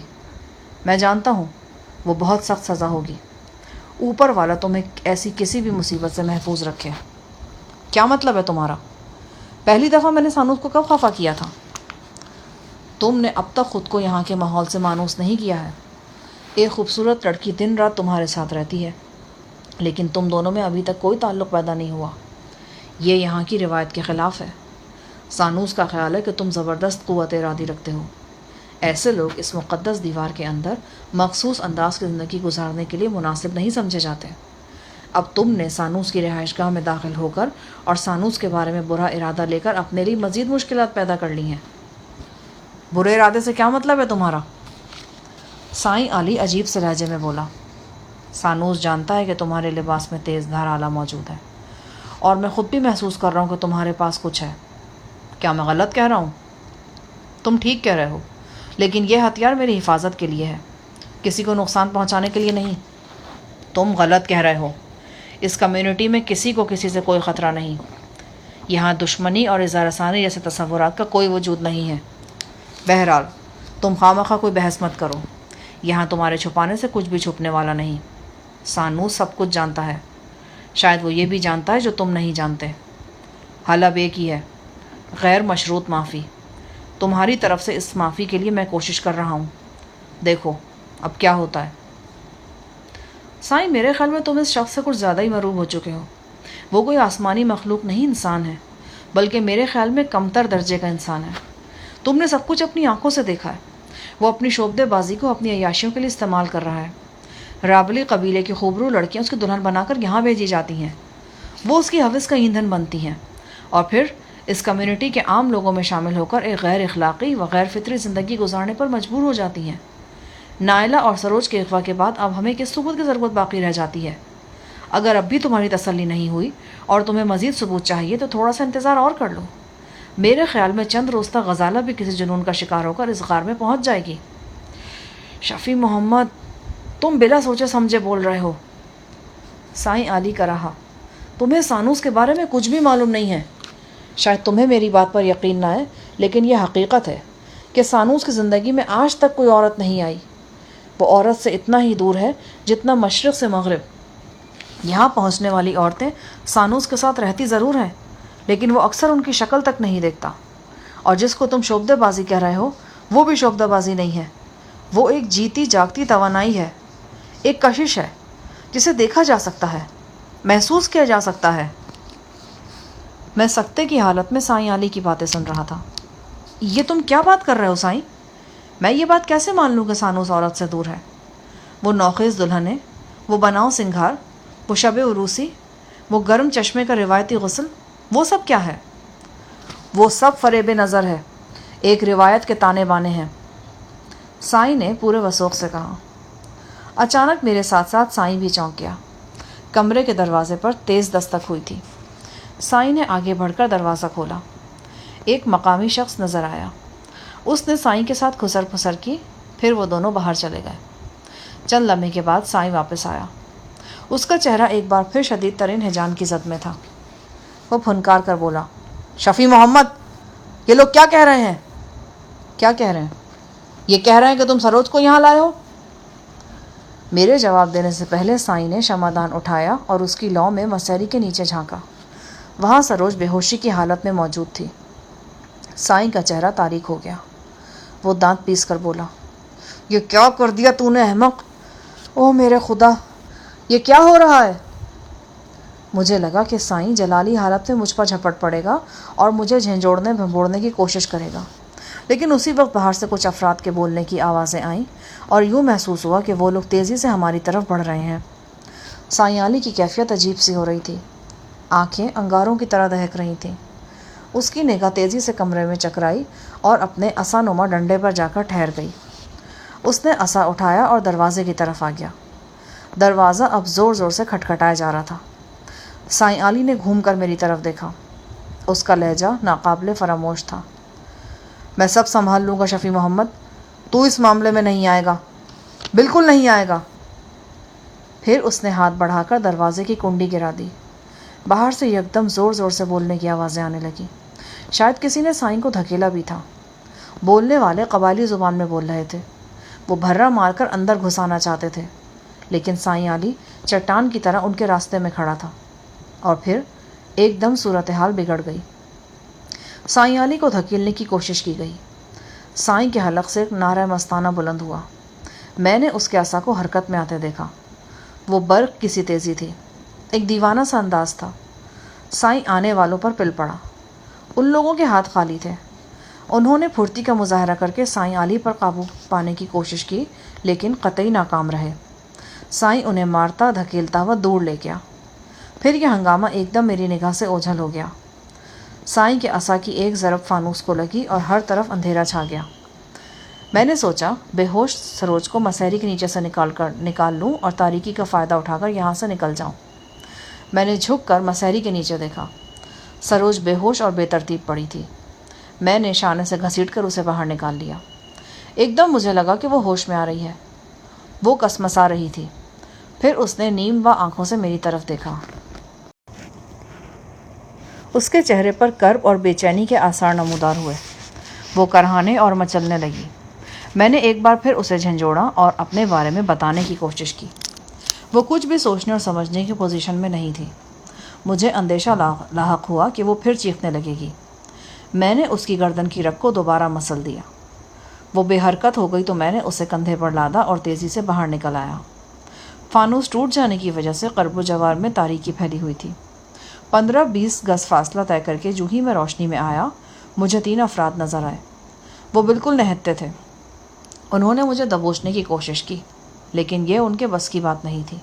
میں جانتا ہوں وہ بہت سخت سزا ہوگی۔ اوپر والا تمہیں ایسی کسی بھی مصیبت سے محفوظ رکھے۔ کیا مطلب ہے تمہارا؟ پہلی دفعہ میں نے سانوس کو کب خفا کیا تھا؟ تم نے اب تک خود کو یہاں کے ماحول سے مانوس نہیں کیا ہے۔ ایک خوبصورت لڑکی دن رات تمہارے ساتھ رہتی ہے، لیکن تم دونوں میں ابھی تک کوئی تعلق پیدا نہیں ہوا۔ یہ یہاں کی روایت کے خلاف ہے۔ سانوس کا خیال ہے کہ تم زبردست قوت ارادی رکھتے ہو۔ ایسے لوگ اس مقدس دیوار کے اندر مخصوص انداز کی زندگی گزارنے کے لیے مناسب نہیں سمجھے جاتے۔ اب تم نے سانوس کی رہائش گاہ میں داخل ہو کر اور سانوس کے بارے میں برا ارادہ لے کر اپنے لیے مزید مشکلات پیدا کر لی ہیں۔ برے ارادے سے کیا مطلب ہے تمہارا؟ سائیں علی عجیب سے لہجے میں بولا، سانوس جانتا ہے کہ تمہارے لباس میں تیز دھار آلہ موجود ہے، اور میں خود بھی محسوس کر رہا ہوں کہ تمہارے پاس کچھ ہے۔ کیا میں غلط کہہ رہا ہوں؟ تم ٹھیک کہہ رہے ہو، لیکن یہ ہتھیار میری حفاظت کے لیے ہے، کسی کو نقصان پہنچانے کے لیے نہیں۔ تم غلط کہہ رہے ہو۔ اس کمیونٹی میں کسی کو کسی سے کوئی خطرہ نہیں۔ یہاں دشمنی اور اظہار ثانی جیسے تصورات کا کوئی وجود نہیں ہے۔ بہرحال تم خواہ کوئی بحث مت کرو۔ یہاں تمہارے چھپانے سے کچھ بھی چھپنے والا نہیں۔ سانوس سب کچھ جانتا ہے، شاید وہ یہ بھی جانتا ہے جو تم نہیں جانتے۔ حل اب ایک ہی ہے، غیر مشروط معافی۔ تمہاری طرف سے اس معافی کے لیے میں کوشش کر رہا ہوں، دیکھو اب کیا ہوتا ہے۔ سائیں، میرے خیال میں تم اس شخص سے کچھ زیادہ ہی مروب ہو چکے ہو۔ وہ کوئی آسمانی مخلوق نہیں، انسان ہے، بلکہ میرے خیال میں کمتر درجے کا انسان ہے۔ تم نے سب کچھ اپنی آنکھوں سے دیکھا ہے۔ وہ اپنی شعبدے بازی کو اپنی عیاشیوں کے لیے استعمال کر رہا ہے۔ رابلی قبیلے کی خوبرو لڑکیاں اس کی دلہن بنا کر یہاں بھیجی جاتی ہیں، وہ اس کی حوث کا ایندھن بنتی ہیں، اور پھر اس کمیونٹی کے عام لوگوں میں شامل ہو کر ایک غیر اخلاقی و غیر فطری زندگی گزارنے پر مجبور ہو جاتی ہیں۔ نائلہ اور سروج کے اغوا کے بعد اب ہمیں کس ثبوت کی ضرورت باقی رہ جاتی ہے؟ اگر اب بھی تمہاری تسلی نہیں ہوئی اور تمہیں مزید ثبوت چاہیے تو تھوڑا سا انتظار اور کر لو۔ میرے خیال میں چند روز تک غزالہ بھی کسی جنون کا شکار ہو کر اس غار میں پہنچ جائے گی۔ شفیع محمد، تم بلا سوچے سمجھے بول رہے ہو۔ سائیں علی کا رہا، تمہیں سانوس کے بارے میں کچھ بھی معلوم نہیں ہے۔ شاید تمہیں میری بات پر یقین نہ آئے، لیکن یہ حقیقت ہے کہ سانوس کی زندگی میں آج تک کوئی عورت نہیں آئی۔ وہ عورت سے اتنا ہی دور ہے جتنا مشرق سے مغرب۔ یہاں پہنچنے والی عورتیں سانوس کے ساتھ رہتی ضرور ہیں، لیکن وہ اکثر ان کی شکل تک نہیں دیکھتا۔ اور جس کو تم شعبدہ بازی کہہ رہے ہو، وہ بھی شعبدہ بازی نہیں ہے، وہ ایک جیتی جاگتی توانائی ہے، ایک کشش ہے جسے دیکھا جا سکتا ہے، محسوس کیا جا سکتا ہے۔ میں سکتے کی حالت میں سائیں علی کی باتیں سن رہا تھا۔ یہ تم کیا بات کر رہے ہو سائیں؟ میں یہ بات کیسے مان لوں کہ سانوس عورت سے دور ہے؟ وہ نوخیز دلہنیں، وہ بناؤ سنگھار، وہ شب عروسی، وہ گرم چشمے کا روایتی غسل، وہ سب کیا ہے؟ وہ سب فریب نظر ہے، ایک روایت کے تانے بانے ہیں، سائیں نے پورے وثوق سے کہا۔ اچانک میرے ساتھ ساتھ سائیں بھی چونک گیا۔ کمرے کے دروازے پر تیز دستک ہوئی تھی۔ سائیں نے آگے بڑھ کر دروازہ کھولا۔ ایک مقامی شخص نظر آیا۔ اس نے سائیں کے ساتھ کھسر پھسر کی، پھر وہ دونوں باہر چلے گئے۔ چند لمحے کے بعد سائیں واپس آیا۔ اس کا چہرہ ایک بار پھر شدید ترین ہیجان کی زد میں تھا۔ وہ پھنکار کر بولا، شفیع محمد، یہ لوگ کیا کہہ رہے ہیں؟ کیا کہہ رہے ہیں؟ یہ کہہ رہے ہیں کہ تم سروج کو یہاں لائے ہو۔ میرے جواب دینے سے پہلے سائیں نے شمعدان اٹھایا اور اس کی لو میں مسہری کے نیچے جھانکا۔ وہاں سروج بے ہوشی کی حالت میں موجود تھی۔ سائیں کا چہرہ تاریک ہو گیا۔ وہ دانت پیس کر بولا، یہ کیا کر دیا تو نے احمق؟ اوہ میرے خدا، یہ کیا ہو رہا ہے؟ مجھے لگا کہ سائیں جلالی حالت میں مجھ پر جھپٹ پڑے گا اور مجھے جھنجھوڑنے بھنبوڑنے کی کوشش کرے گا، لیکن اسی وقت باہر سے کچھ افراد کے بولنے کی آوازیں آئیں اور یوں محسوس ہوا کہ وہ لوگ تیزی سے ہماری طرف بڑھ رہے ہیں۔ سائیں علی کی کیفیت عجیب سی ہو رہی تھی۔ آنکھیں انگاروں کی طرح دہک رہی تھیں۔ اس کی نگاہ تیزی سے کمرے میں چکرائی اور اپنے عصا نما ڈنڈے پر جا کر ٹھہر گئی۔ اس نے عصا اٹھایا اور دروازے کی طرف آ گیا۔ دروازہ اب زور زور سے کھٹکھٹایا جا رہا تھا۔ سائیں علی نے گھوم کر میری طرف دیکھا۔ اس کا لہجہ ناقابل فراموش تھا۔ میں سب سنبھال لوں گا شفیع محمد، تو اس معاملے میں نہیں آئے گا، بالکل نہیں آئے گا۔ پھر اس نے ہاتھ بڑھا کر دروازے کی کنڈی گرا دی۔ باہر سے یکدم زور زور سے بولنے کی آوازیں آنے لگیں۔ شاید کسی نے سائیں کو دھکیلا بھی تھا۔ بولنے والے قبائلی زبان میں بول رہے تھے۔ وہ بھرا مار کر اندر گھسانا چاہتے تھے، لیکن سائیں علی چٹان کی طرح ان کے راستے میں کھڑا تھا۔ اور پھر ایک دم صورتحال بگڑ گئی۔ سائیں علی کو دھکیلنے کی کوشش کی گئی۔ سائیں کے حلق سے ایک نعرہ مستانہ بلند ہوا۔ میں نے اس کے عصا کو حرکت میں آتے دیکھا۔ وہ برق کی سی تیزی تھی، ایک دیوانہ سا انداز تھا۔ سائیں آنے والوں پر پل پڑا۔ ان لوگوں کے ہاتھ خالی تھے۔ انہوں نے پھرتی کا مظاہرہ کر کے سائیں علی پر قابو پانے کی کوشش کی، لیکن قطعی ناکام رہے۔ سائیں انہیں مارتا دھکیلتا ہوا دور لے گیا۔ پھر یہ ہنگامہ ایک دم میری نگاہ سے اوجھل ہو گیا۔ سائیں کے عصا کی ایک ضرب فانوس کو لگی اور ہر طرف اندھیرا چھا گیا۔ میں نے سوچا بے ہوش سروج کو مسہری کے نیچے سے نکال لوں اور تاریکی کا فائدہ اٹھا کر یہاں سے نکل جاؤں۔ میں نے جھک کر مسہری کے نیچے دیکھا۔ سروج بے ہوش اور بے ترتیب پڑی تھی۔ میں نے شانے سے گھسیٹ کر اسے باہر نکال لیا۔ ایک دم مجھے لگا کہ وہ ہوش میں آ رہی ہے۔ وہ کسمسا رہی تھی۔ پھر اس نے نیم و آنکھوں سے میری طرف دیکھا۔ اس کے چہرے پر کرب اور بے چینی کے آثار نمودار ہوئے۔ وہ کرہانے اور مچلنے لگی۔ میں نے ایک بار پھر اسے جھنجھوڑا اور اپنے بارے میں بتانے کی کوشش کی۔ وہ کچھ بھی سوچنے اور سمجھنے کی پوزیشن میں نہیں تھی۔ مجھے اندیشہ لاحق ہوا کہ وہ پھر چیخنے لگے گی۔ میں نے اس کی گردن کی رگ کو دوبارہ مسل دیا۔ وہ بے حرکت ہو گئی تو میں نے اسے کندھے پر لادا اور تیزی سے باہر نکل آیا۔ فانوس ٹوٹ جانے کی وجہ سے قرب و جوار میں تاریکی پھیلی ہوئی تھی۔ 15-20 گز فاصلہ طے کر کے جو ہی میں روشنی میں آیا، مجھے 3 افراد نظر آئے۔ وہ بالکل نہتے تھے۔ انہوں نے مجھے دبوچنے کی کوشش کی، لیکن یہ ان کے بس کی بات نہیں تھی۔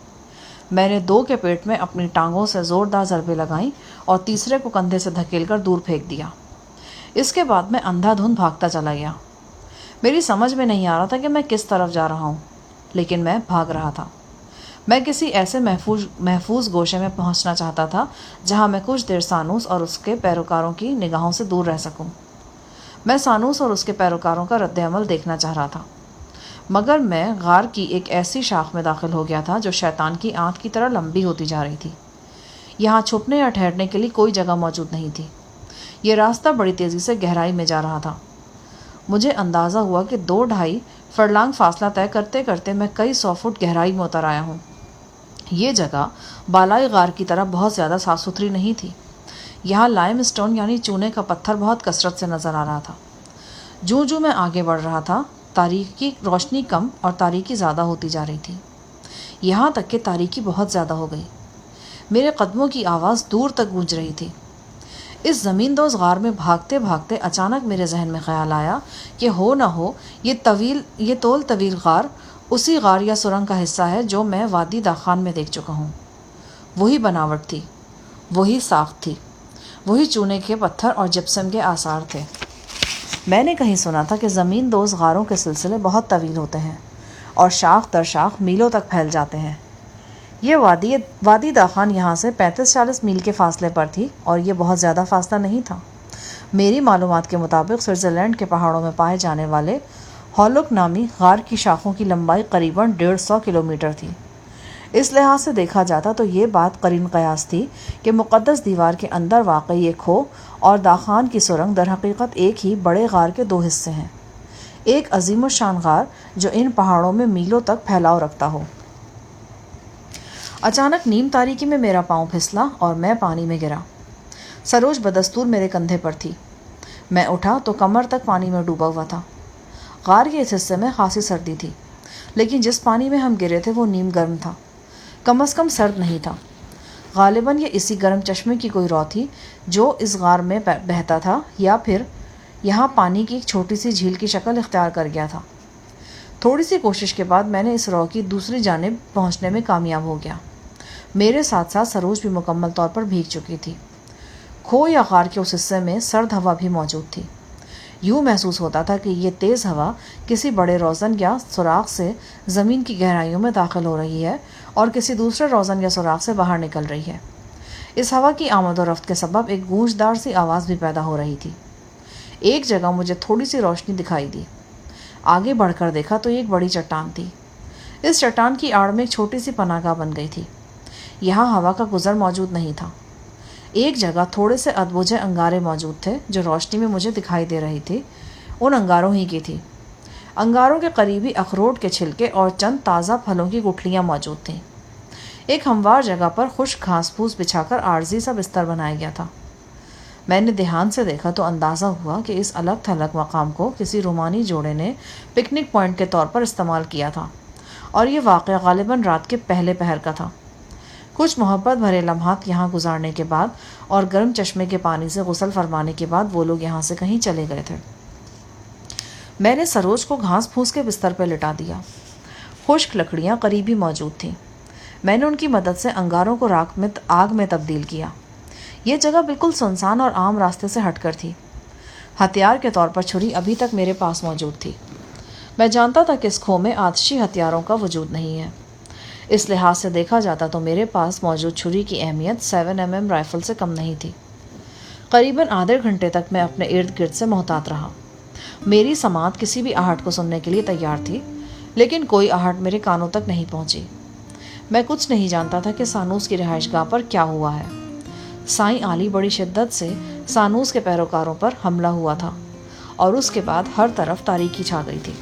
میں نے 2 کے پیٹ میں اپنی ٹانگوں سے زوردار ضربیں لگائیں اور تیسرے کو کندھے سے دھکیل کر دور پھینک دیا۔ اس کے بعد میں اندھا دھند بھاگتا چلا گیا۔ میری سمجھ میں نہیں آ رہا تھا کہ میں کس طرف جا رہا ہوں، لیکن میں بھاگ رہا تھا۔ میں کسی ایسے محفوظ گوشے میں پہنچنا چاہتا تھا جہاں میں کچھ دیر سانوس اور اس کے پیروکاروں کی نگاہوں سے دور رہ سکوں۔ میں سانوس اور اس کے پیروکاروں کا رد عمل دیکھنا چاہ رہا تھا، مگر میں غار کی ایک ایسی شاخ میں داخل ہو گیا تھا جو شیطان کی آنت کی طرح لمبی ہوتی جا رہی تھی۔ یہاں چھپنے یا ٹھہرنے کے لیے کوئی جگہ موجود نہیں تھی۔ یہ راستہ بڑی تیزی سے گہرائی میں جا رہا تھا۔ مجھے اندازہ ہوا کہ 2-2.5 فرلانگ فاصلہ طے کرتے کرتے میں کئی 100 فٹ گہرائی میں اتر آیا ہوں۔ یہ جگہ بالائی غار کی طرح بہت زیادہ صاف ستھری نہیں تھی۔ یہاں لائم اسٹون یعنی چونے کا پتھر بہت کثرت سے نظر آ رہا تھا۔ جو میں آگے بڑھ رہا تھا، تاریکی روشنی کم اور تاریکی زیادہ ہوتی جا رہی تھی، یہاں تک کہ تاریکی بہت زیادہ ہو گئی۔ میرے قدموں کی آواز دور تک گونج رہی تھی۔ اس زمین دوز غار میں بھاگتے بھاگتے اچانک میرے ذہن میں خیال آیا کہ ہو نہ ہو یہ طویل غار اسی غار یا سرنگ کا حصہ ہے جو میں وادی داخان میں دیکھ چکا ہوں۔ وہی بناوٹ تھی، وہی ساخت تھی، وہی چونے کے پتھر اور جپسم کے آثار تھے۔ میں نے کہیں سنا تھا کہ زمین دوز غاروں کے سلسلے بہت طویل ہوتے ہیں اور شاخ در شاخ میلوں تک پھیل جاتے ہیں۔ یہ وادی داخان یہاں سے 35-40 میل کے فاصلے پر تھی اور یہ بہت زیادہ فاصلہ نہیں تھا۔ میری معلومات کے مطابق سوئٹزرلینڈ کے پہاڑوں میں پائے جانے والے ہولوک نامی غار کی شاخوں کی لمبائی قریباً 150 کلومیٹر تھی۔ اس لحاظ سے دیکھا جاتا تو یہ بات قرین قیاس تھی کہ مقدس دیوار کے اندر واقع یہ کھو اور داخان کی سرنگ در حقیقت ایک ہی بڑے غار کے 2 حصے ہیں، ایک عظیم الشان غار جو ان پہاڑوں میں میلوں تک پھیلاؤ رکھتا ہو۔ اچانک نیم تاریکی میں میرا پاؤں پھسلا اور میں پانی میں گرا۔ سروج بدستور میرے کندھے پر تھی۔ میں اٹھا تو کمر تک پانی میں ڈوبا ہوا تھا۔ غار کے اس حصے میں خاصی سردی تھی، لیکن جس پانی میں ہم گرے تھے وہ نیم گرم تھا، کم از کم سرد نہیں تھا۔ غالباً یہ اسی گرم چشمے کی کوئی رو تھی جو اس غار میں بہتا تھا، یا پھر یہاں پانی کی ایک چھوٹی سی جھیل کی شکل اختیار کر گیا تھا۔ تھوڑی سی کوشش کے بعد میں نے اس رو کی دوسری جانب پہنچنے میں کامیاب ہو گیا۔ میرے ساتھ ساتھ سروج بھی مکمل طور پر بھیگ چکی تھی۔ کھو یا غار کے اس حصے میں سرد ہوا بھی موجود تھی۔ یوں محسوس ہوتا تھا کہ یہ تیز ہوا کسی بڑے روزن یا سوراخ سے زمین کی گہرائیوں میں داخل ہو رہی ہے اور کسی دوسرے روزن یا سوراخ سے باہر نکل رہی ہے۔ اس ہوا کی آمد و رفت کے سبب ایک گونجدار سی آواز بھی پیدا ہو رہی تھی۔ ایک جگہ مجھے تھوڑی سی روشنی دکھائی دی۔ آگے بڑھ کر دیکھا تو یہ ایک بڑی چٹان تھی۔ اس چٹان کی آڑ میں ایک چھوٹی سی پناہ گاہ بن گئی تھی۔ یہاں ہوا کا گزر موجود نہیں تھا۔ ایک جگہ تھوڑے سے ادبوجھے انگارے موجود تھے جو روشنی میں مجھے دکھائی دے رہی تھی، ان انگاروں ہی کی تھی۔ انگاروں کے قریبی اخروٹ کے چھلکے اور چند تازہ پھلوں کی گٹھلیاں موجود تھیں۔ ایک ہموار جگہ پر خشک گھاس پھوس بچھا کر عارضی سا بستر بنایا گیا تھا۔ میں نے دھیان سے دیکھا تو اندازہ ہوا کہ اس الگ تھلگ مقام کو کسی رومانی جوڑے نے پکنک پوائنٹ کے طور پر استعمال کیا تھا، اور یہ واقعہ غالباً رات کے پہلے پہر کا تھا۔ کچھ محبت بھرے لمحات یہاں گزارنے کے بعد اور گرم چشمے کے پانی سے غسل فرمانے کے بعد وہ لوگ یہاں سے کہیں چلے گئے تھے۔ میں نے سروج کو گھاس پھوس کے بستر پہ لٹا دیا۔ خشک لکڑیاں قریبی موجود تھیں۔ میں نے ان کی مدد سے انگاروں کو آگ میں تبدیل کیا۔ یہ جگہ بالکل سنسان اور عام راستے سے ہٹ کر تھی۔ ہتھیار کے طور پر چھری ابھی تک میرے پاس موجود تھی۔ میں جانتا تھا کہ اس کھو میں آتشی ہتھیاروں کا وجود نہیں ہے۔ اس لحاظ سے دیکھا جاتا تو میرے پاس موجود چھری کی اہمیت 7mm رائفل سے کم نہیں تھی۔ قریباً آدھے گھنٹے تک میں اپنے ارد گرد سے محتاط رہا۔ میری سماعت کسی بھی آہٹ کو سننے کے لیے تیار تھی، لیکن کوئی آہٹ میرے کانوں تک نہیں پہنچی۔ میں کچھ نہیں جانتا تھا کہ سانوس کی رہائش گاہ پر کیا ہوا ہے۔ سائیں عالی بڑی شدت سے سانوس کے پیروکاروں پر حملہ ہوا تھا اور اس کے بعد ہر طرف تاریکی چھا گئی تھی۔